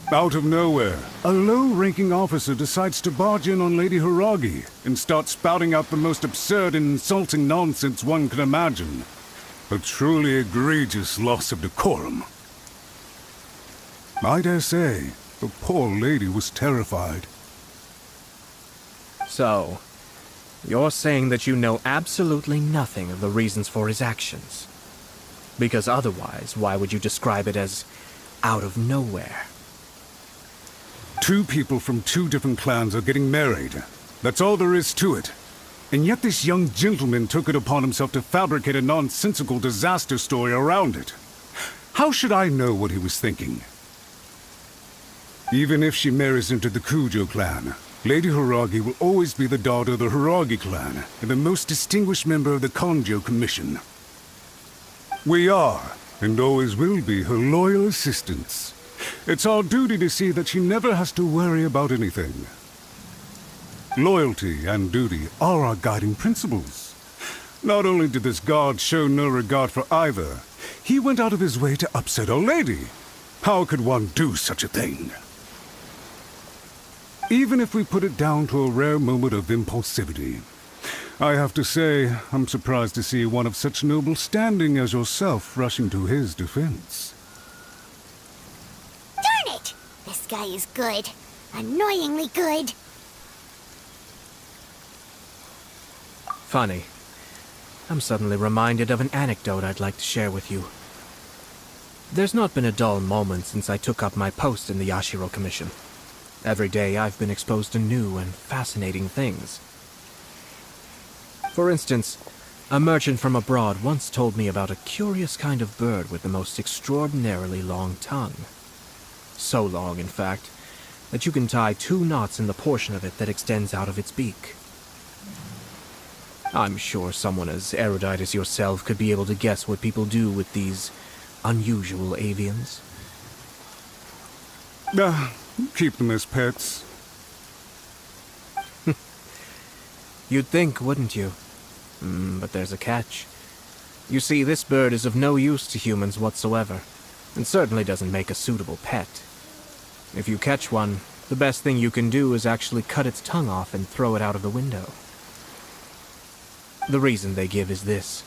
Out of nowhere, a low-ranking officer decides to barge in on Lady Hiiragi and start spouting out the most absurd and insulting nonsense one can imagine. A truly egregious loss of decorum. I dare say, The poor lady was terrified. So, you're saying that you know absolutely nothing of the reasons for his actions? Because otherwise, why would you describe it as out of nowhere? Two people from two different clans are getting married. That's all there is to it. And yet this young gentleman took it upon himself to fabricate a nonsensical disaster story around it. How should I know what he was thinking? Even if she marries into the Kujou clan, Lady Hiiragi will always be the daughter of the Hiiragi clan and the most distinguished member of the Klanjo Commission. We are, and always will be, her loyal assistants. It's our duty to see that she never has to worry about anything. Loyalty and duty are our guiding principles. Not only did this guard show no regard for either, he went out of his way to upset our lady. How could one do such a thing? Even if we put it down to a rare moment of impulsivity, I have to say, I'm surprised to see one of such noble standing as yourself rushing to his defense. Darn it! This guy is good. Annoyingly good. Funny. I'm suddenly reminded of an anecdote I'd like to share with you. There's not been a dull moment since I took up my post in the Yashiro Commission. Every day I've been exposed to new and fascinating things. For instance, a merchant from abroad once told me about a curious kind of bird with the most extraordinarily long tongue. So long, in fact, that you can tie 2 knots in the portion of it that extends out of its beak. I'm sure someone as erudite as yourself could be able to guess what people do with these unusual avians. Keep them as pets. You'd think, wouldn't you? But there's a catch. You see, this bird is of no use to humans whatsoever, and certainly doesn't make a suitable pet. If you catch one, the best thing you can do is actually cut its tongue off and throw it out of the window. The reason they give is this.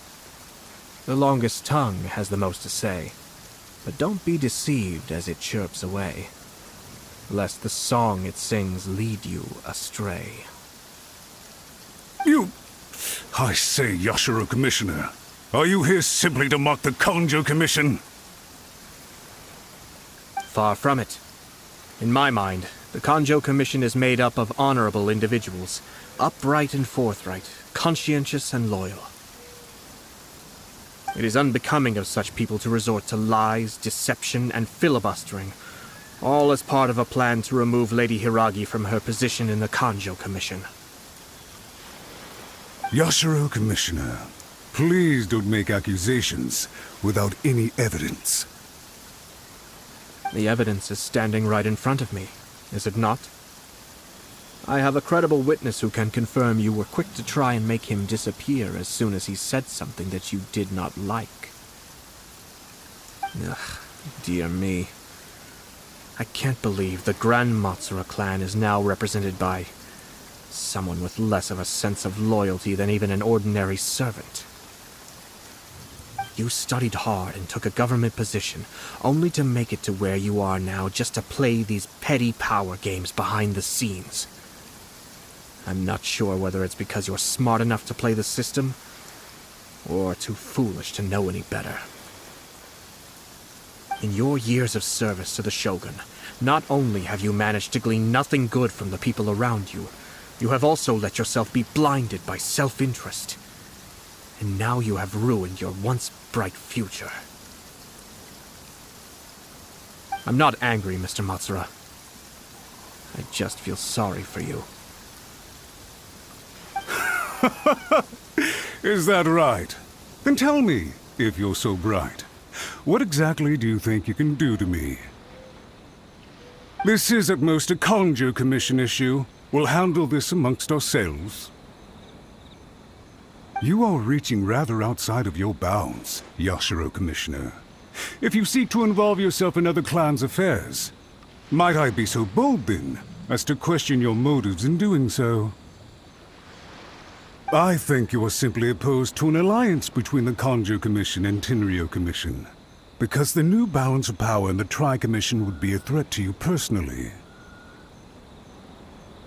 The longest tongue has the most to say, but don't be deceived as it chirps away, lest the song it sings lead you astray. I say, Yashiro Commissioner, are you here simply to mock the Klanjo Commission? Far from it. In my mind, the Klanjo Commission is made up of honorable individuals, upright and forthright, conscientious and loyal. It is unbecoming of such people to resort to lies, deception, and filibustering, all as part of a plan to remove Lady Hiiragi from her position in the Klanjo Commission. Yashiro Commissioner, please don't make accusations without any evidence. The evidence is standing right in front of me, is it not? I have a credible witness who can confirm you were quick to try and make him disappear as soon as he said something that you did not like. Ugh, dear me. I can't believe the Grand Matsura clan is now represented by someone with less of a sense of loyalty than even an ordinary servant. You studied hard and took a government position, only to make it to where you are now just to play these petty power games behind the scenes. I'm not sure whether it's because you're smart enough to play the system, or too foolish to know any better. In your years of service to the Shogun, not only have you managed to glean nothing good from the people around you, you have also let yourself be blinded by self-interest. And now you have ruined your once bright future. I'm not angry, Mr. Matsura. I just feel sorry for you. Is that right? Then tell me, if you're so bright, what exactly do you think you can do to me? This is at most a Klanjo Commission issue. We'll handle this amongst ourselves. You are reaching rather outside of your bounds, Yashiro Commissioner. If you seek to involve yourself in other clans' affairs, might I be so bold then, as to question your motives in doing so? I think you are simply opposed to an alliance between the Klanjo Commission and Tenryou Commission. because the new balance of power in the Tri-Commission would be a threat to you personally.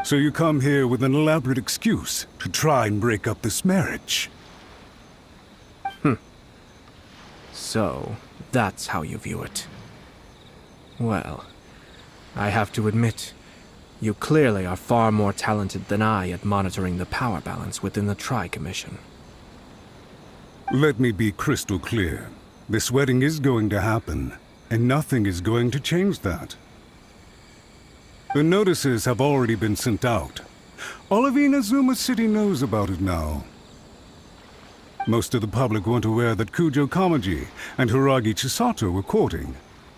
So you come here with an elaborate excuse to try and break up this marriage. So, that's how you view it. Well, I have to admit, you clearly are far more talented than I at monitoring the power balance within the Tri-Commission. Let me be crystal clear. This wedding is going to happen, and nothing is going to change that. The notices have already been sent out. All of Inazuma City knows about it now. Most of the public weren't aware that Kujou Kamaji and Hiiragi Chisato were courting.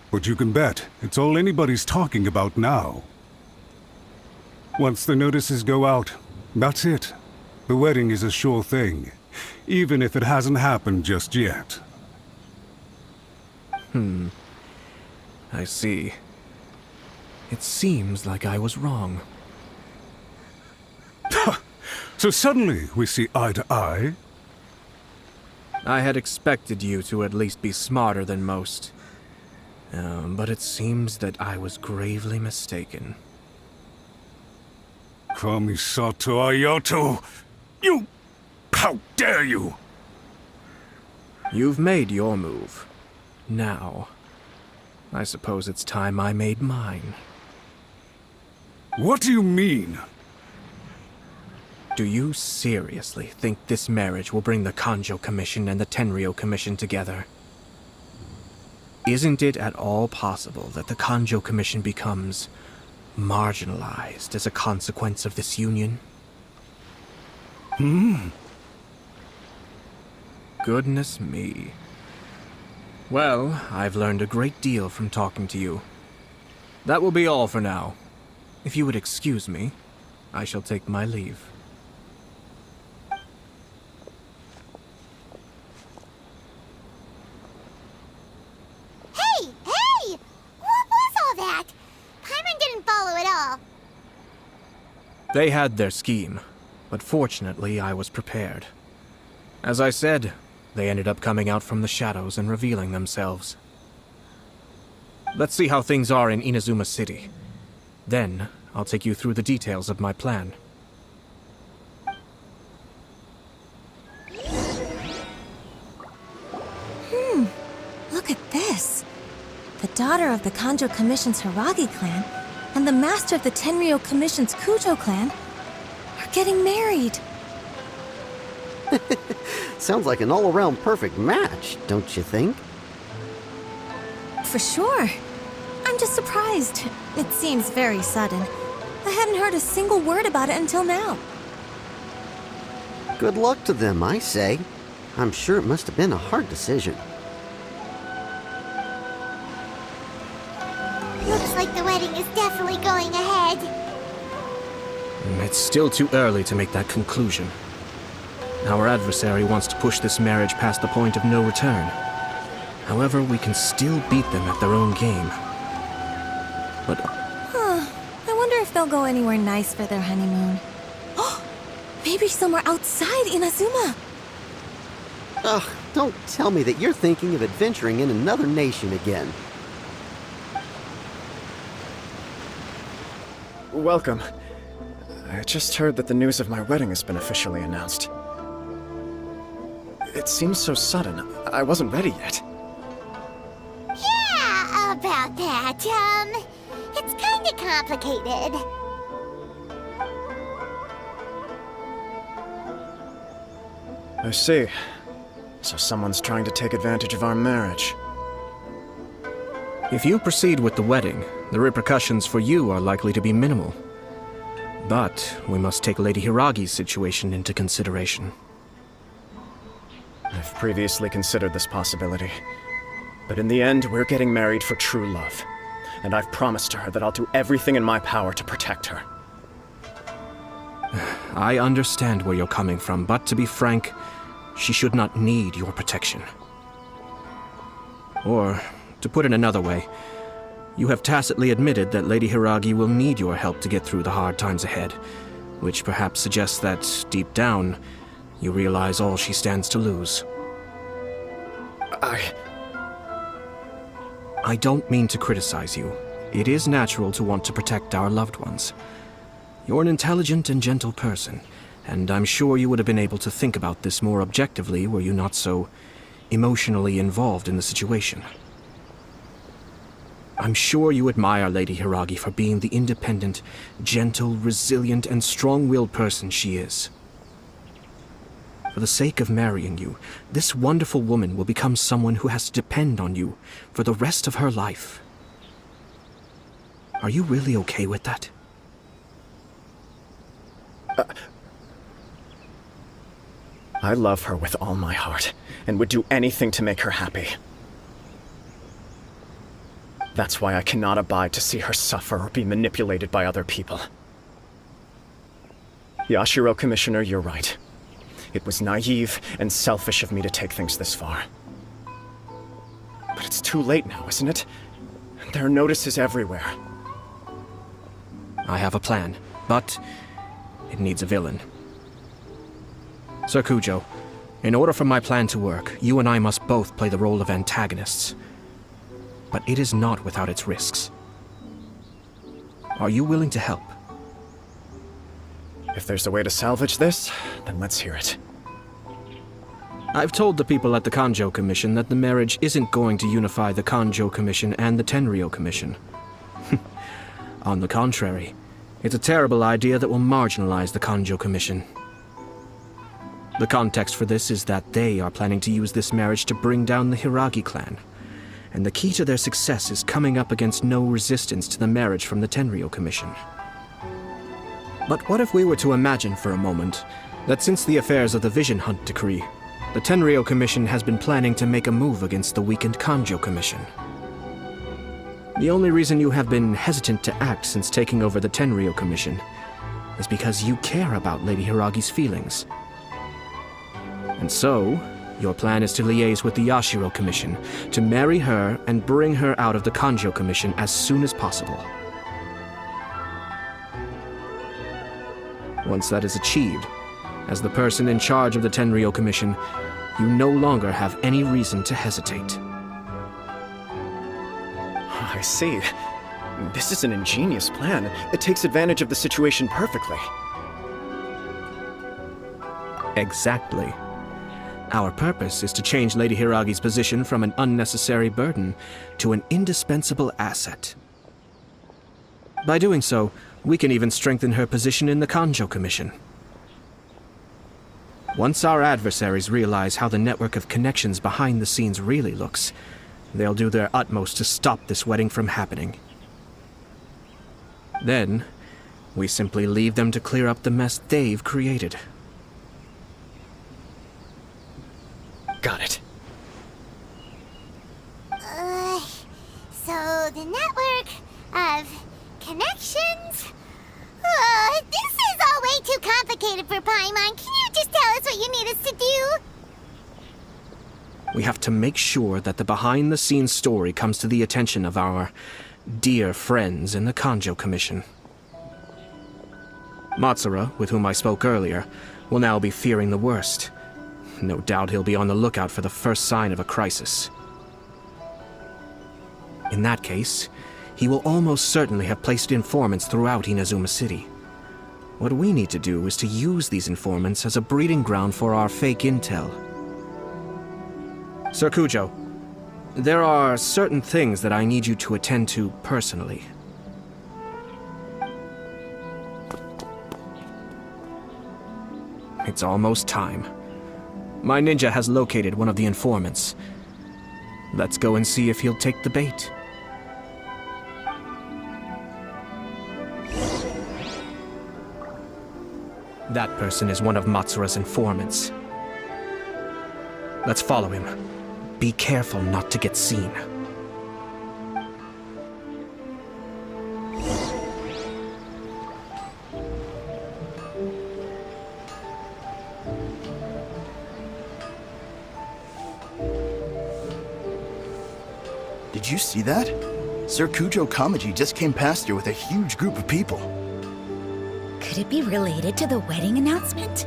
But you can bet it's all anybody's talking about now. Once the notices go out, that's it. The wedding is a sure thing, even if it hasn't happened just yet. I see. It seems like I was wrong. So suddenly we see eye to eye? I had expected you to at least be smarter than most. But it seems that I was gravely mistaken. Kamisato Ayato! You... How dare you! You've made your move. Now, I suppose it's time I made mine. What do you mean? Do you seriously think this marriage will bring the Kanjo Commission and the Tenryou Commission together? Isn't it at all possible that the Kanjo Commission becomes marginalized as a consequence of this union? Goodness me. Well, I've learned a great deal from talking to you. That will be all for now. If you would excuse me, I shall take my leave. Hey! Hey! What was all that? Paimon didn't follow at all. They had their scheme, but fortunately I was prepared. As I said, they ended up coming out from the shadows and revealing themselves. Let's see how things are in Inazuma City. Then, I'll take you through the details of my plan. Look at this. The daughter of the Kanjo Commission's Hiiragi Clan and the master of the Tenryou Commission's Kujou Clan are getting married. Sounds like an all-around perfect match, don't you think? For sure. I'm just surprised. It seems very sudden. I hadn't heard a single word about it until now. Good luck to them, I say. I'm sure it must have been a hard decision. Looks like the wedding is definitely going ahead. It's still too early to make that conclusion. Our adversary wants to push this marriage past the point of no return. However, we can still beat them at their own game. But... I wonder if they'll go anywhere nice for their honeymoon. Maybe somewhere outside Inazuma. Ugh, don't tell me that you're thinking of adventuring in another nation again. Welcome. I just heard that the news of my wedding has been officially announced. It seems so sudden. I wasn't ready yet. Yeah, about that. It's kinda complicated. I see. So someone's trying to take advantage of our marriage. if you proceed with the wedding, the repercussions for you are likely to be minimal. But we must take Lady Hiiragi's situation into consideration. I've previously considered this possibility. But in the end, we're getting married for true love. And I've promised her that I'll do everything in my power to protect her. I understand where you're coming from, but to be frank, she should not need your protection. Or, to put it another way, you have tacitly admitted that Lady Hiiragi will need your help to get through the hard times ahead, which perhaps suggests that, deep down, you realize all she stands to lose. I don't mean to criticize you. It is natural to want to protect our loved ones. You're an intelligent and gentle person, and I'm sure you would have been able to think about this more objectively were you not so emotionally involved in the situation. I'm sure you admire Lady Hiiragi for being the independent, gentle, resilient, and strong-willed person she is. For the sake of marrying you, this wonderful woman will become someone who has to depend on you for the rest of her life. Are you really okay with that? I love her with all my heart, and would do anything to make her happy. That's why I cannot abide to see her suffer or be manipulated by other people. Yashiro Commissioner, you're right. It was naive and selfish of me to take things this far. But it's too late now, isn't it? There are notices everywhere. I have a plan, but it needs a villain. Sir Kujou, in order for my plan to work, you and I must both play the role of antagonists. But it is not without its risks. Are you willing to help? If there's a way to salvage this, then let's hear it. I've told the people at the Kujou Commission that the marriage isn't going to unify the Kujou Commission and the Tenryou Commission. On the contrary, it's a terrible idea that will marginalize the Kujou Commission. The context for this is that they are planning to use this marriage to bring down the Hiiragi clan, and the key to their success is coming up against no resistance to the marriage from the Tenryou Commission. But what if we were to imagine for a moment that since the affairs of the Vision Hunt Decree, the Tenryou Commission has been planning to make a move against the weakened Kujou Commission? The only reason you have been hesitant to act since taking over the Tenryou Commission is because you care about Lady Hiiragi's feelings. And so, your plan is to liaise with the Yashiro Commission, to marry her and bring her out of the Kujou Commission as soon as possible. Once that is achieved, as the person in charge of the Tenryou Commission, you no longer have any reason to hesitate. I see. This is an ingenious plan. It takes advantage of the situation perfectly. Exactly. Our purpose is to change Lady Hiiragi's position from an unnecessary burden to an indispensable asset. By doing so, we can even strengthen her position in the Kujou Commission. Once our adversaries realize how the network of connections behind the scenes really looks, they'll do their utmost to stop this wedding from happening. Then, we simply leave them to clear up the mess they've created. Got it. So the network of connections? This is all way too complicated for Paimon. Can you just tell us what you need us to do? We have to make sure that the behind-the-scenes story comes to the attention of our dear friends in the Kujou Commission. Matsura, with whom I spoke earlier, will now be fearing the worst. No doubt he'll be on the lookout for the first sign of a crisis. In that case, he will almost certainly have placed informants throughout Inazuma City. What we need to do is to use these informants as a breeding ground for our fake intel. Sir Kujou, there are certain things that I need you to attend to personally. It's almost time. My ninja has located one of the informants. Let's go and see if he'll take the bait. That person is one of Matsura's informants. Let's follow him. Be careful not to get seen. Did you see that? Sir Kujou Kamaji just came past here with a huge group of people. Could it be related to the wedding announcement?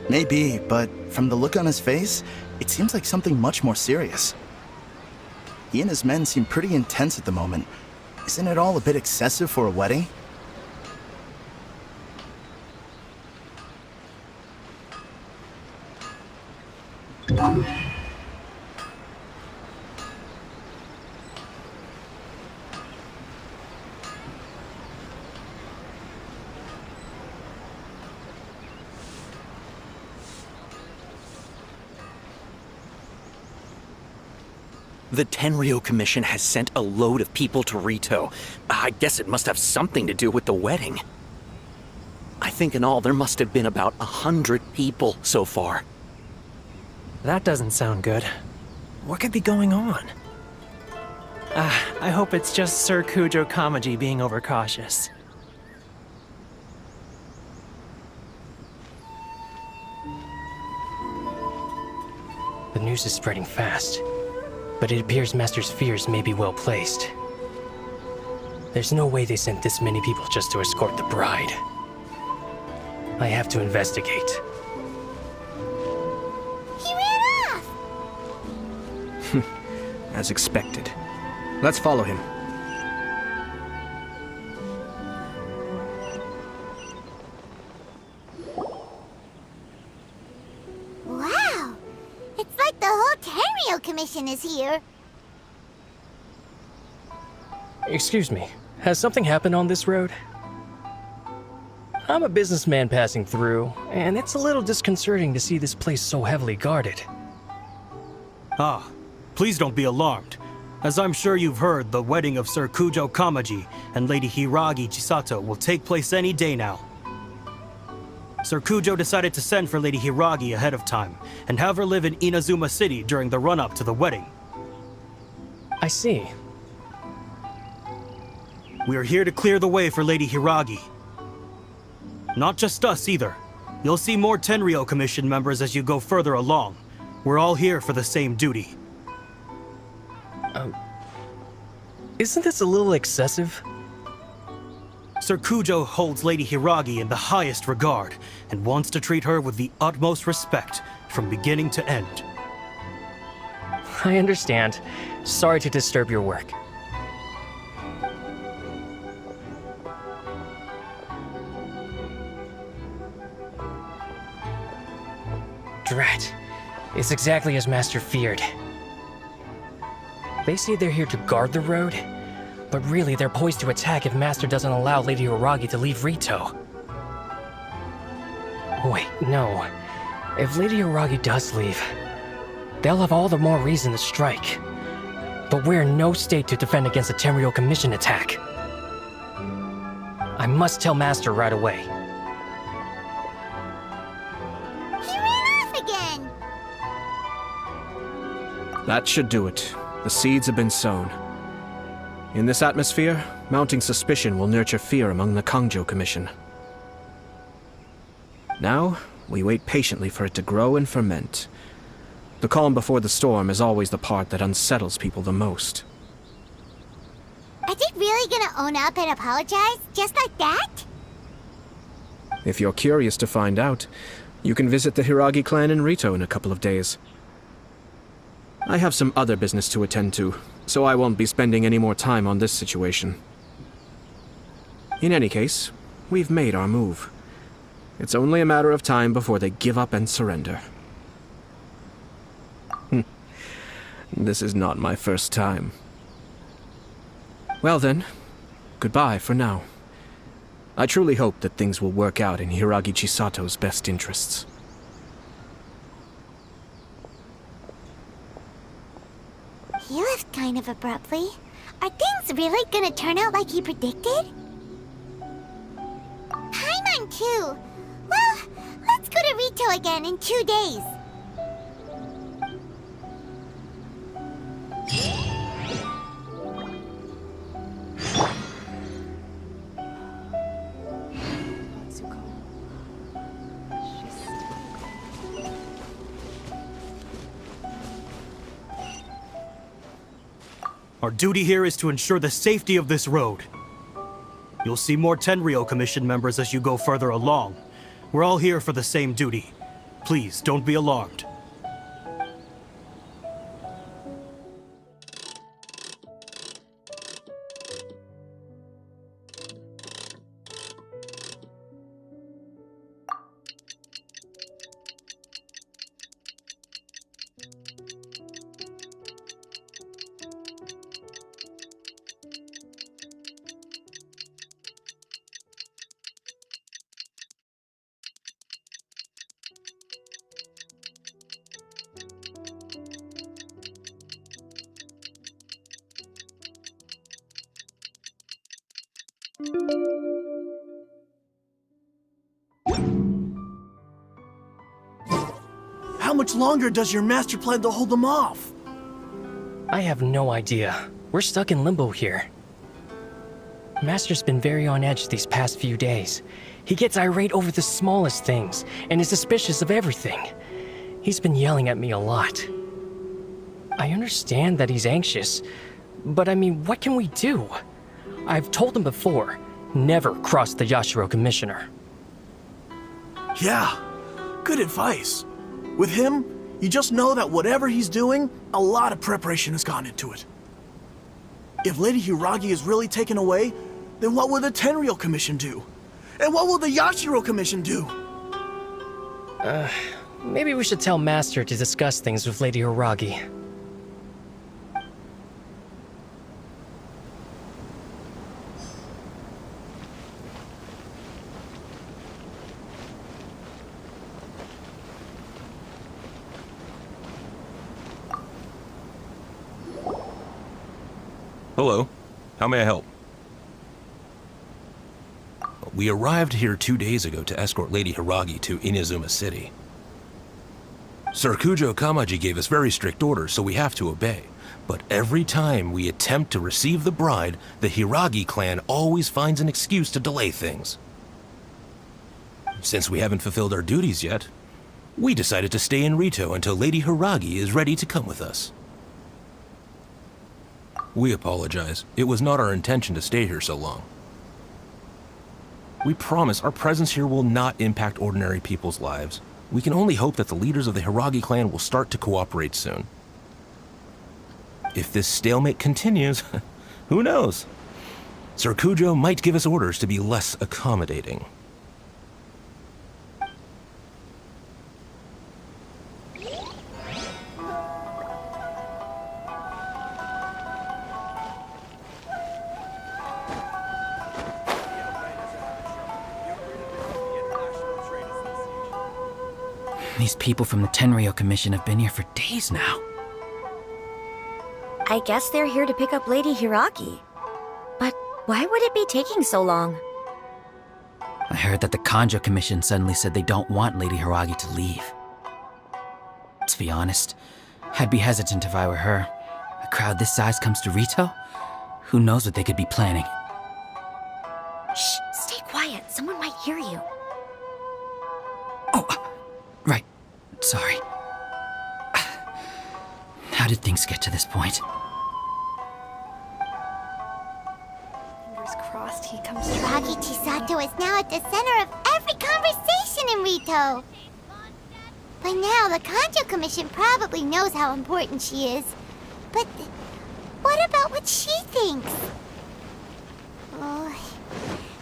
Maybe, but from the look on his face, it seems like something much more serious. He and his men seem pretty intense at the moment. Isn't it all a bit excessive for a wedding? The Tenryou Commission has sent a load of people to Rito. I guess it must have something to do with the wedding. I think in all there must have been about 100 people so far. That doesn't sound good. What could be going on? I hope it's just Sir Kujou Kamaji being overcautious. The news is spreading fast, but it appears Master's fears may be well placed. There's no way they sent this many people just to escort the bride. I have to investigate. He ran off! As expected. Let's follow him. Wow! It's like the whole Tenryou Commission is here. Excuse me, has something happened on this road? I'm a businessman passing through, and it's a little disconcerting to see this place so heavily guarded. Ah, please don't be alarmed. As I'm sure you've heard, the wedding of Sir Kujou Kamaji and Lady Hiiragi Chisato will take place any day now. Sir Kujou decided to send for Lady Hiiragi ahead of time and have her live in Inazuma City during the run-up to the wedding. I see. We are here to clear the way for Lady Hiiragi. Not just us either. You'll see more Tenryou Commission members as you go further along. We're all here for the same duty. Isn't this a little excessive? Sir Kujou holds Lady Hiiragi in the highest regard and wants to treat her with the utmost respect from beginning to end. I understand. Sorry to disturb your work. Drat. It's exactly as Master feared. They say they're here to guard the road, but really they're poised to attack if Master doesn't allow Lady Hiiragi to leave Rito. Wait, no. If Lady Hiiragi does leave, they'll have all the more reason to strike. But we're in no state to defend against a Tenryou Commission attack. I must tell Master right away. He ran off again! That should do it. The seeds have been sown. In this atmosphere, mounting suspicion will nurture fear among the Kongjo Commission. Now, we wait patiently for it to grow and ferment. The calm before the storm is always the part that unsettles people the most. Are they really gonna own up and apologize, just like that? If you're curious to find out, you can visit the Hiiragi clan in Rito in a couple of days. I have some other business to attend to, so I won't be spending any more time on this situation. In any case, we've made our move. It's only a matter of time before they give up and surrender. This is not my first time. Well then, goodbye for now. I truly hope that things will work out in Hiiragi Chisato's best interests. He left kind of abruptly. Are things really gonna turn out like he predicted? Paimon too. Well, let's go to Rito again in 2 days. Our duty here is to ensure the safety of this road. You'll see more Tenryou Commission members as you go further along. We're all here for the same duty. Please, don't be alarmed. How much longer does your master plan to hold them off? I have no idea. We're stuck in limbo here. Master's been very on edge these past few days. He gets irate over the smallest things, and is suspicious of everything. He's been yelling at me a lot. I understand that he's anxious, but I mean, what can we do? I've told him before, never cross the Yashiro Commissioner. Yeah, good advice. With him, you just know that whatever he's doing, a lot of preparation has gone into it. If Lady Hiiragi is really taken away, then what will the Tenryou Commission do? And what will the Yashiro Commission do? Maybe we should tell Master to discuss things with Lady Hiiragi. Hello. How may I help? We arrived here 2 days ago to escort Lady Hiiragi to Inazuma City. Sir Kujou Kamaji gave us very strict orders, so we have to obey. But every time we attempt to receive the bride, the Hiiragi clan always finds an excuse to delay things. Since we haven't fulfilled our duties yet, we decided to stay in Rito until Lady Hiiragi is ready to come with us. We apologize. It was not our intention to stay here so long. We promise our presence here will not impact ordinary people's lives. We can only hope that the leaders of the Hiiragi clan will start to cooperate soon. If this stalemate continues, who knows? Sir Kujou might give us orders to be less accommodating. These people from the Tenryou Commission have been here for days now. I guess they're here to pick up Lady Hiiragi. But why would it be taking so long? I heard that the Kanjo Commission suddenly said they don't want Lady Hiiragi to leave. To be honest, I'd be hesitant if I were her. A crowd this size comes to Rito? Who knows what they could be planning? Shh, stay quiet. Someone might hear you. Right. Sorry. How did things get to this point? Fingers crossed he comes through. Hiiragi Chisato is now at the center of every conversation in Rito. By now, the Kanjo Commission probably knows how important she is. But what about what she thinks? Oh,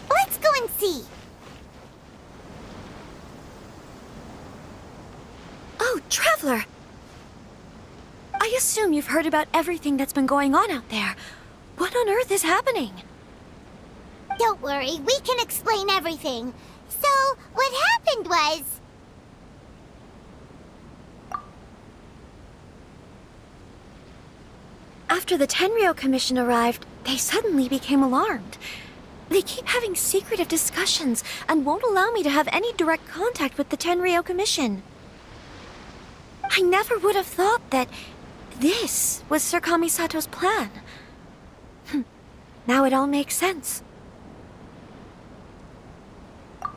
let's go and see. Oh, Traveler! I assume you've heard about everything that's been going on out there. What on earth is happening? Don't worry, we can explain everything. So, what happened was... After the Tenryou Commission arrived, they suddenly became alarmed. They keep having secretive discussions and won't allow me to have any direct contact with the Tenryou Commission. I never would have thought that this was Sir Kamisato's plan. Now it all makes sense.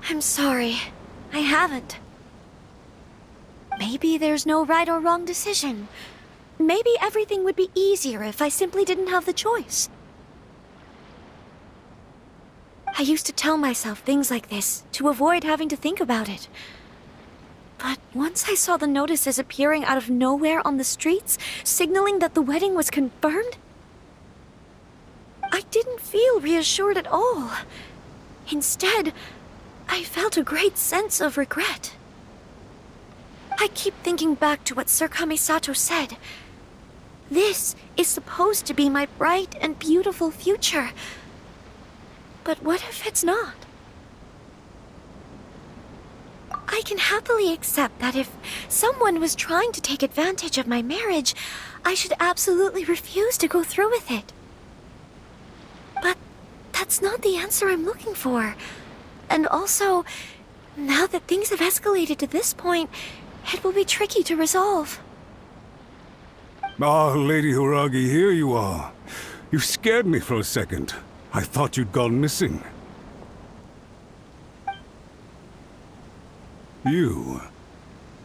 I'm sorry. I haven't. Maybe there's no right or wrong decision. Maybe everything would be easier if I simply didn't have the choice. I used to tell myself things like this to avoid having to think about it. But once I saw the notices appearing out of nowhere on the streets, signaling that the wedding was confirmed, I didn't feel reassured at all. Instead, I felt a great sense of regret. I keep thinking back to what Sir Kamisato said. This is supposed to be my bright and beautiful future. But what if it's not? I can happily accept that if someone was trying to take advantage of my marriage, I should absolutely refuse to go through with it. But that's not the answer I'm looking for. And also, now that things have escalated to this point, It will be tricky to resolve. Ah, Lady Hiiragi, here you are. You scared me for a second. I thought you'd gone missing. You.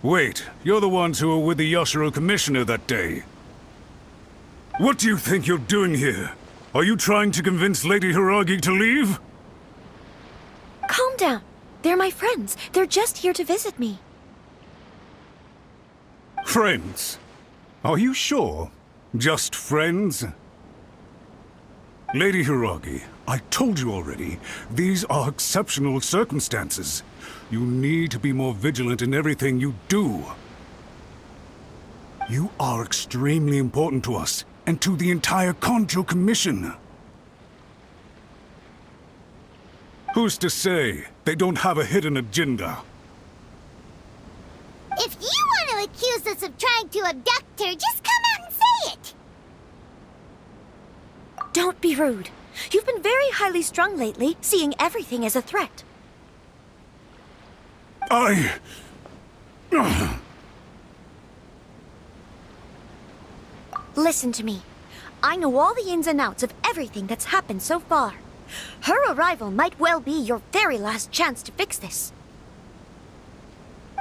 Wait, you're the ones who were with the Yashiro Commissioner that day. What do you think you're doing here? Are you trying to convince Lady Hiiragi to leave? Calm down. They're my friends. They're just here to visit me. Friends? Are you sure? Just friends? Lady Hiiragi, I told you already, these are exceptional circumstances. You need to be more vigilant in everything you do. You are extremely important to us, and to the entire Kojou Commission. Who's to say they don't have a hidden agenda? If you want to accuse us of trying to abduct her, just come out and say it! Don't be rude. You've been very highly strung lately, seeing everything as a threat. Listen to me. I know all the ins and outs of everything that's happened so far. Her arrival might well be your very last chance to fix this.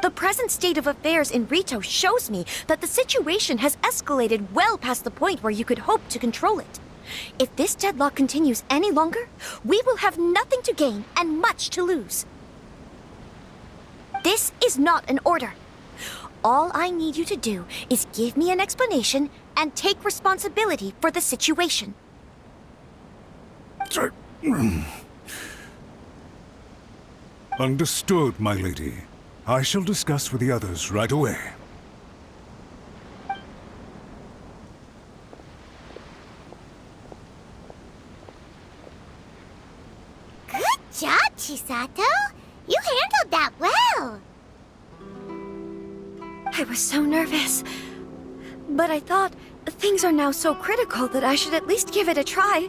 The present state of affairs in Rito shows me that the situation has escalated well past the point where you could hope to control it. If this deadlock continues any longer, we will have nothing to gain and much to lose. This is not an order. All I need you to do is give me an explanation and take responsibility for the situation. Understood, my lady. I shall discuss with the others right away. Good job, Chisato! You handled that well! I was so nervous. But I thought things are now so critical that I should at least give it a try.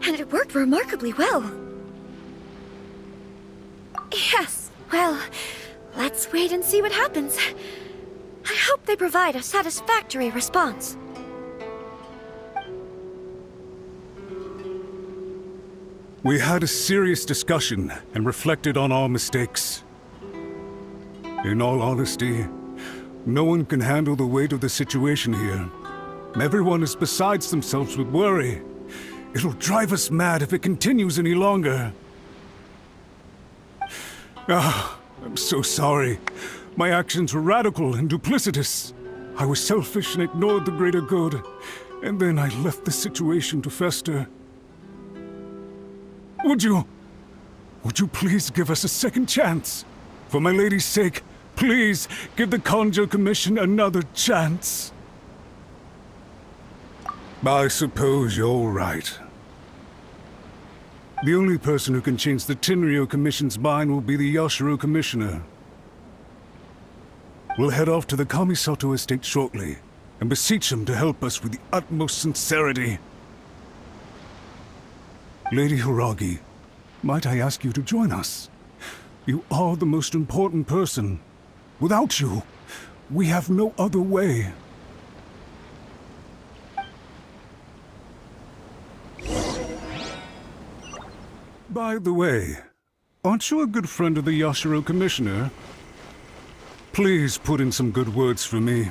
And it worked remarkably well. Yes, well, let's wait and see what happens. I hope they provide a satisfactory response. We had a serious discussion and reflected on our mistakes. In all honesty, no one can handle the weight of the situation here. Everyone is besides themselves with worry. It'll drive us mad if it continues any longer. I'm so sorry. My actions were radical and duplicitous. I was selfish and ignored the greater good. And then I left the situation to fester. Would you please give us a second chance? For my lady's sake, please give the Kojou Commission another chance. I suppose you're right. The only person who can change the Tenryou Commission's mind will be the Yashiro Commissioner. We'll head off to the Kamisato estate shortly and beseech him to help us with the utmost sincerity. Lady Hiiragi, might I ask you to join us? You are the most important person. Without you, we have no other way. By the way, aren't you a good friend of the Yashiro Commissioner? Please put in some good words for me.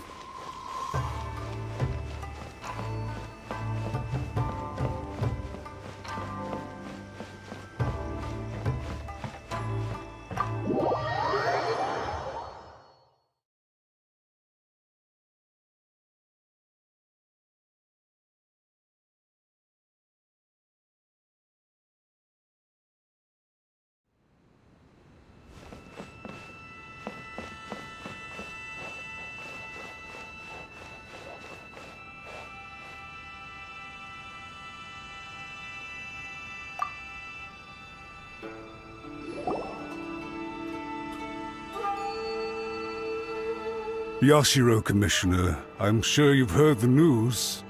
Yashiro Commissioner, I'm sure you've heard the news.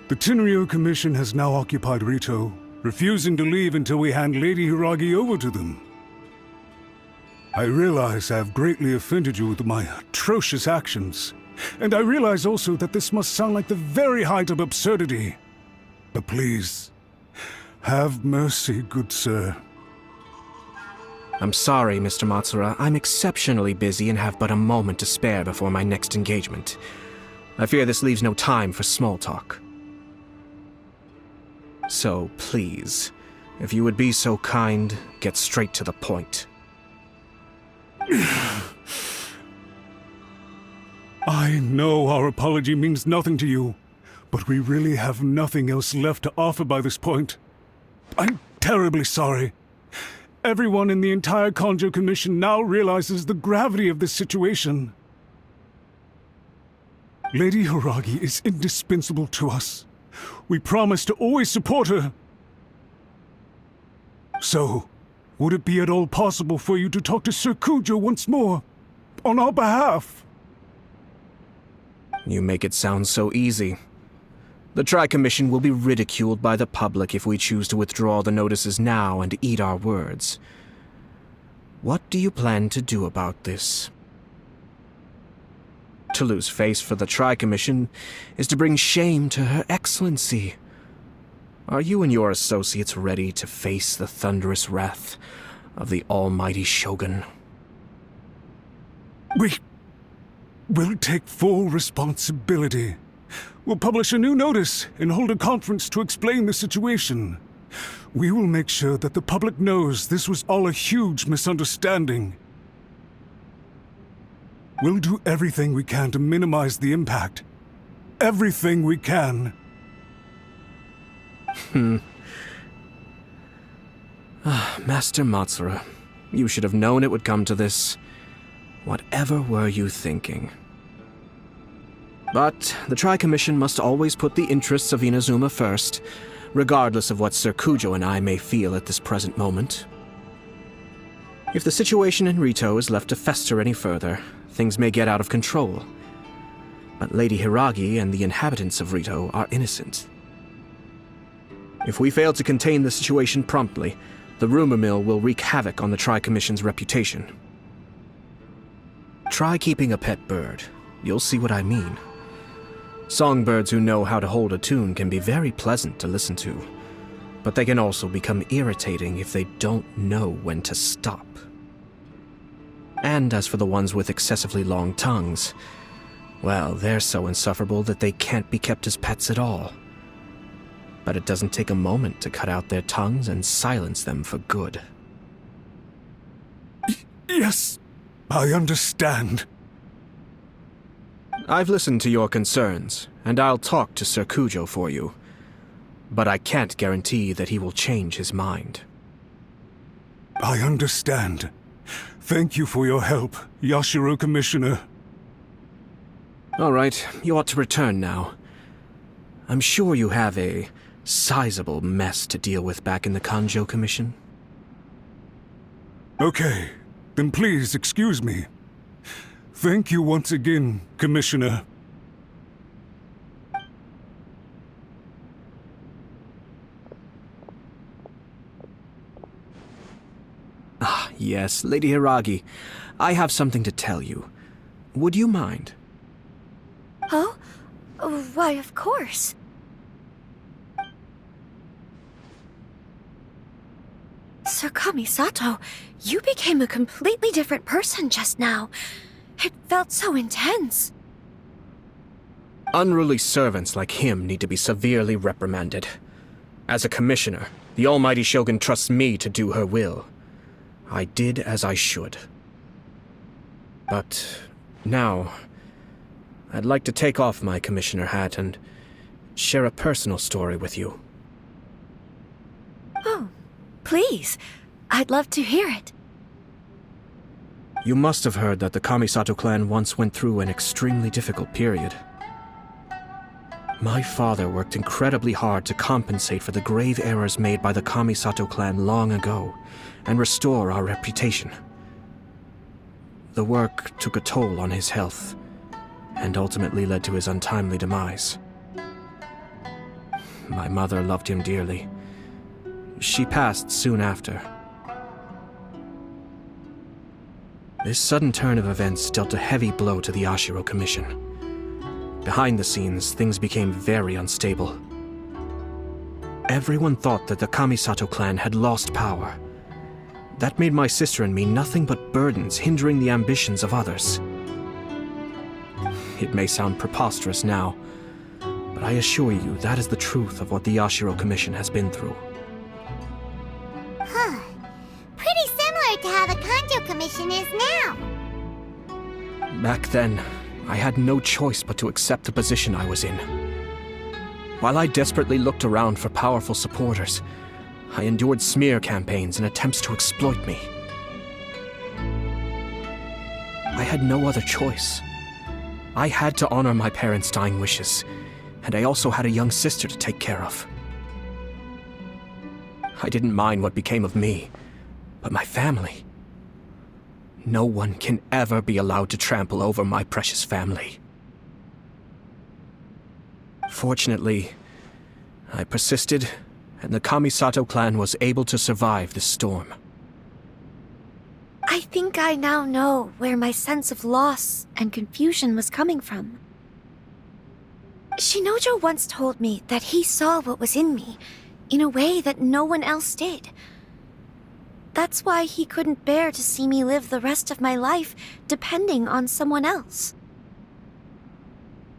The Tenryou Commission has now occupied Rito, refusing to leave until we hand Lady Hiiragi over to them. I realize I have greatly offended you with my atrocious actions. And I realize also that this must sound like the very height of absurdity. But please, have mercy, good sir. I'm sorry, Mr. Matsura. I'm exceptionally busy and have but a moment to spare before my next engagement. I fear this leaves no time for small talk. So, please, if you would be so kind, get straight to the point. I know our apology means nothing to you, but we really have nothing else left to offer by this point. I'm terribly sorry. Everyone in the entire Kojou Commission now realizes the gravity of this situation. Lady Hiiragi is indispensable to us. We promise to always support her. So, would it be at all possible for you to talk to Sir Kujou once more, on our behalf? You make it sound so easy. The Tri-Commission will be ridiculed by the public if we choose to withdraw the notices now and eat our words. What do you plan to do about this? To lose face for the Tri-Commission is to bring shame to Her Excellency. Are you and your associates ready to face the thunderous wrath of the almighty Shogun? We'll take full responsibility. We'll publish a new notice and hold a conference to explain the situation. We will make sure that the public knows this was all a huge misunderstanding. We'll do everything we can to minimize the impact. Everything we can. Master Matsura, you should have known it would come to this. Whatever were you thinking? But the Tri-Commission must always put the interests of Inazuma first, regardless of what Sir Kujou and I may feel at this present moment. If the situation in Rito is left to fester any further, things may get out of control. But Lady Hiiragi and the inhabitants of Rito are innocent. If we fail to contain the situation promptly, the rumor mill will wreak havoc on the Tri-Commission's reputation. Try keeping a pet bird. You'll see what I mean. Songbirds who know how to hold a tune can be very pleasant to listen to, but they can also become irritating if they don't know when to stop. And as for the ones with excessively long tongues, well, they're so insufferable that they can't be kept as pets at all. But it doesn't take a moment to cut out their tongues and silence them for good. Yes, I understand. I've listened to your concerns, and I'll talk to Sir Kujou for you. But I can't guarantee that he will change his mind. I understand. Thank you for your help, Yashiro Commissioner. All right, you ought to return now. I'm sure you have a sizable mess to deal with back in the Kojou Commission. Okay, then please excuse me. Thank you once again, Commissioner. Ah, yes, Lady Hiiragi. I have something to tell you. Would you mind? Oh? Why, of course. Sir Kamisato, you became a completely different person just now. It felt so intense. Unruly servants like him need to be severely reprimanded. As a commissioner, the almighty Shogun trusts me to do her will. I did as I should. But now, I'd like to take off my commissioner hat and share a personal story with you. Oh, please. I'd love to hear it. You must have heard that the Kamisato clan once went through an extremely difficult period. My father worked incredibly hard to compensate for the grave errors made by the Kamisato clan long ago and restore our reputation. The work took a toll on his health and ultimately led to his untimely demise. My mother loved him dearly. She passed soon after. This sudden turn of events dealt a heavy blow to the Yashiro Commission. Behind the scenes, things became very unstable. Everyone thought that the Kamisato clan had lost power. That made my sister and me nothing but burdens hindering the ambitions of others. It may sound preposterous now, but I assure you that is the truth of what the Yashiro Commission has been through. Huh. Pretty similar to how the Kanjo Commission is now. Back then, I had no choice but to accept the position I was in. While I desperately looked around for powerful supporters, I endured smear campaigns and attempts to exploit me. I had no other choice. I had to honor my parents' dying wishes, and I also had a young sister to take care of. I didn't mind what became of me, but my family. No one can ever be allowed to trample over my precious family. Fortunately, I persisted, and the Kamisato clan was able to survive this storm. I think I now know where my sense of loss and confusion was coming from. Shinojo once told me that he saw what was in me in a way that no one else did. That's why he couldn't bear to see me live the rest of my life depending on someone else.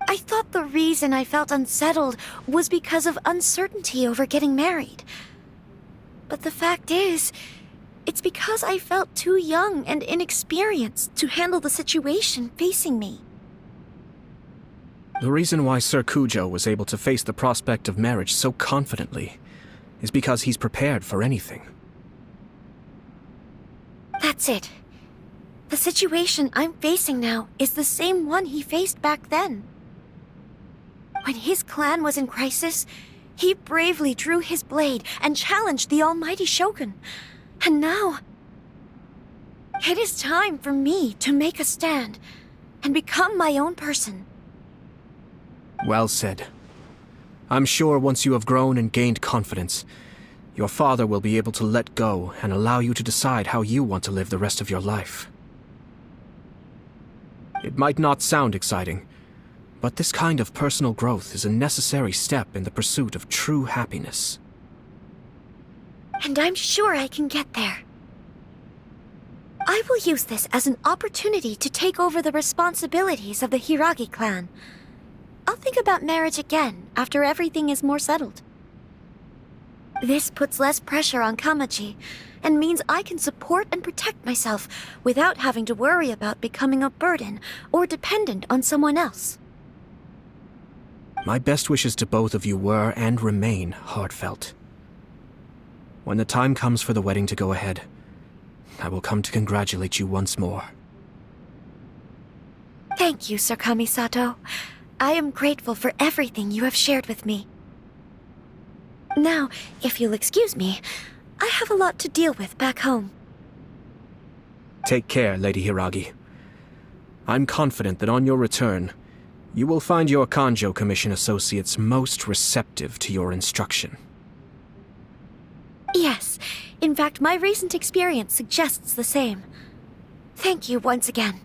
I thought the reason I felt unsettled was because of uncertainty over getting married. But the fact is, it's because I felt too young and inexperienced to handle the situation facing me. The reason why Sir Kujou was able to face the prospect of marriage so confidently is because he's prepared for anything. That's it. The situation I'm facing now is the same one he faced back then. When his clan was in crisis, he bravely drew his blade and challenged the almighty Shogun. And now, it is time for me to make a stand and become my own person. Well said. I'm sure once you have grown and gained confidence, your father will be able to let go and allow you to decide how you want to live the rest of your life. It might not sound exciting, but this kind of personal growth is a necessary step in the pursuit of true happiness. And I'm sure I can get there. I will use this as an opportunity to take over the responsibilities of the Hiiragi clan. I'll think about marriage again after everything is more settled. This puts less pressure on Kamaji, and means I can support and protect myself without having to worry about becoming a burden or dependent on someone else. My best wishes to both of you were and remain heartfelt. When the time comes for the wedding to go ahead, I will come to congratulate you once more. Thank you, Sir Kamisato. I am grateful for everything you have shared with me. Now, if you'll excuse me, I have a lot to deal with back home. Take care, Lady Hiiragi. I'm confident that on your return, you will find your Kanjo Commission associates most receptive to your instruction. Yes, in fact, my recent experience suggests the same. Thank you once again.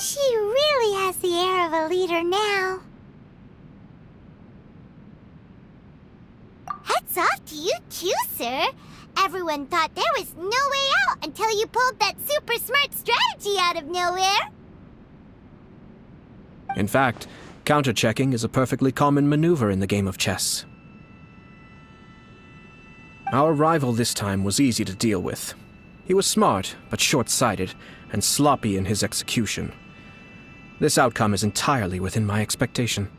She really has the air of a leader now. Hats off to you too, sir. Everyone thought there was no way out until you pulled that super smart strategy out of nowhere. In fact, counter-checking is a perfectly common maneuver in the game of chess. Our rival this time was easy to deal with. He was smart, but short-sighted, and sloppy in his execution. This outcome is entirely within my expectation.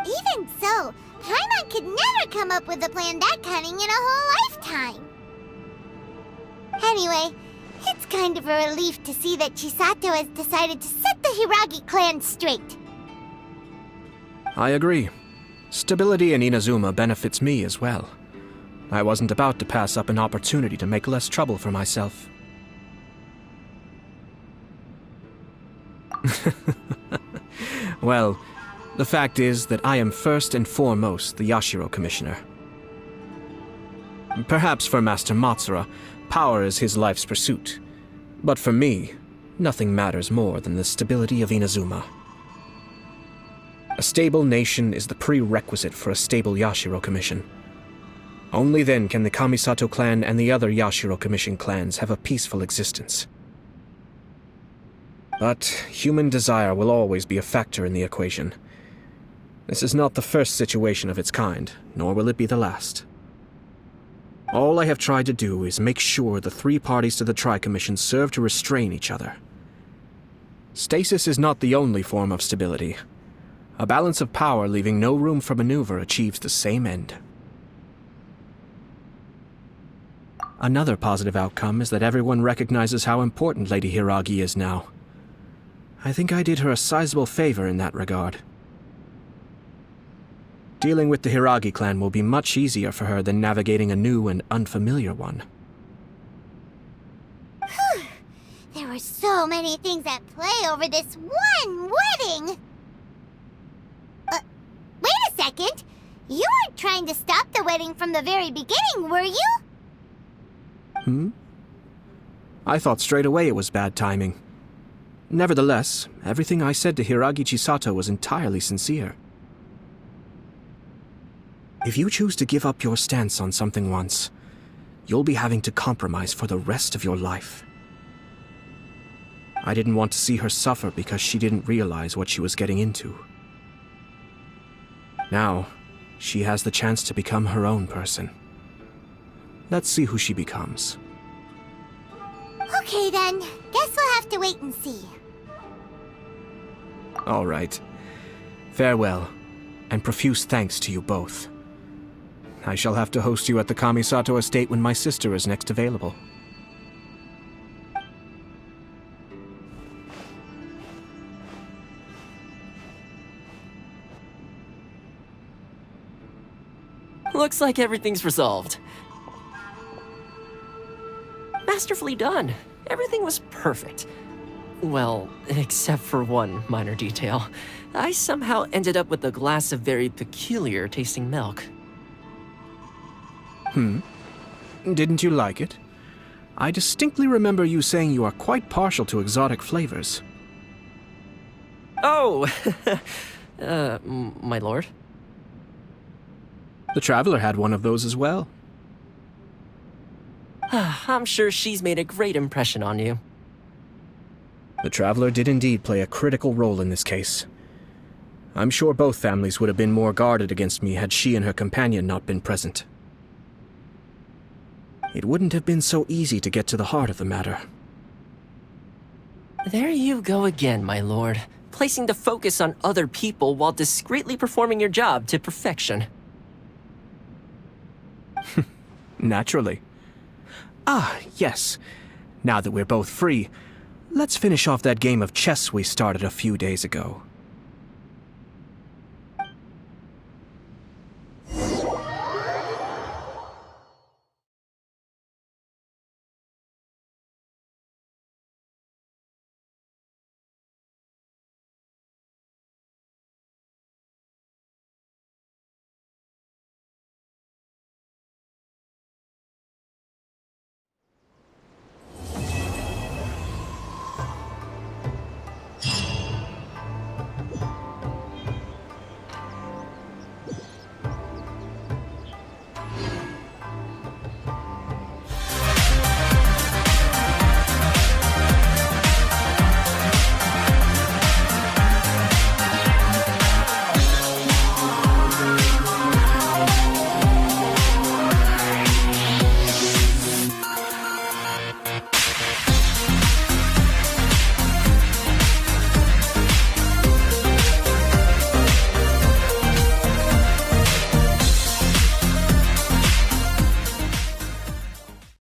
Even so, Paimon could never come up with a plan that cunning in a whole lifetime. Anyway, it's kind of a relief to see that Chisato has decided to set the Hiiragi clan straight. I agree. Stability in Inazuma benefits me as well. I wasn't about to pass up an opportunity to make less trouble for myself. Well, The fact is that I am first and foremost the Yashiro Commissioner. Perhaps for Master Matsura, power is his life's pursuit. But for me, nothing matters more than the stability of Inazuma. A stable nation is the prerequisite for a stable Yashiro Commission. Only then can the Kamisato clan and the other Yashiro Commission clans have a peaceful existence. But human desire will always be a factor in the equation. This is not the first situation of its kind, nor will it be the last. All I have tried to do is make sure the three parties to the Tri-Commission serve to restrain each other. Stasis is not the only form of stability. A balance of power leaving no room for maneuver achieves the same end. Another positive outcome is that everyone recognizes how important Lady Hiiragi is now. I think I did her a sizable favor in that regard. Dealing with the Hiiragi clan will be much easier for her than navigating a new and unfamiliar one. There were so many things at play over this one wedding! Wait a second! You weren't trying to stop the wedding from the very beginning, were you? I thought straight away it was bad timing. Nevertheless, everything I said to Hiiragi Chisato was entirely sincere. If you choose to give up your stance on something once, you'll be having to compromise for the rest of your life. I didn't want to see her suffer because she didn't realize what she was getting into. Now, she has the chance to become her own person. Let's see who she becomes. Okay then, guess we'll have to wait and see. All right. Farewell, and profuse thanks to you both. I shall have to host you at the Kamisato estate when my sister is next available. Looks like everything's resolved. Masterfully done. Everything was perfect. Well, except for one minor detail. I somehow ended up with a glass of very peculiar tasting milk. Didn't you like it? I distinctly remember you saying you are quite partial to exotic flavors. Oh! My lord? The Traveler had one of those as well. I'm sure she's made a great impression on you. The Traveler did indeed play a critical role in this case. I'm sure both families would have been more guarded against me had she and her companion not been present. It wouldn't have been so easy to get to the heart of the matter. There you go again, my lord. Placing the focus on other people while discreetly performing your job to perfection. Naturally. Ah, yes. Now that we're both free, let's finish off that game of chess we started a few days ago.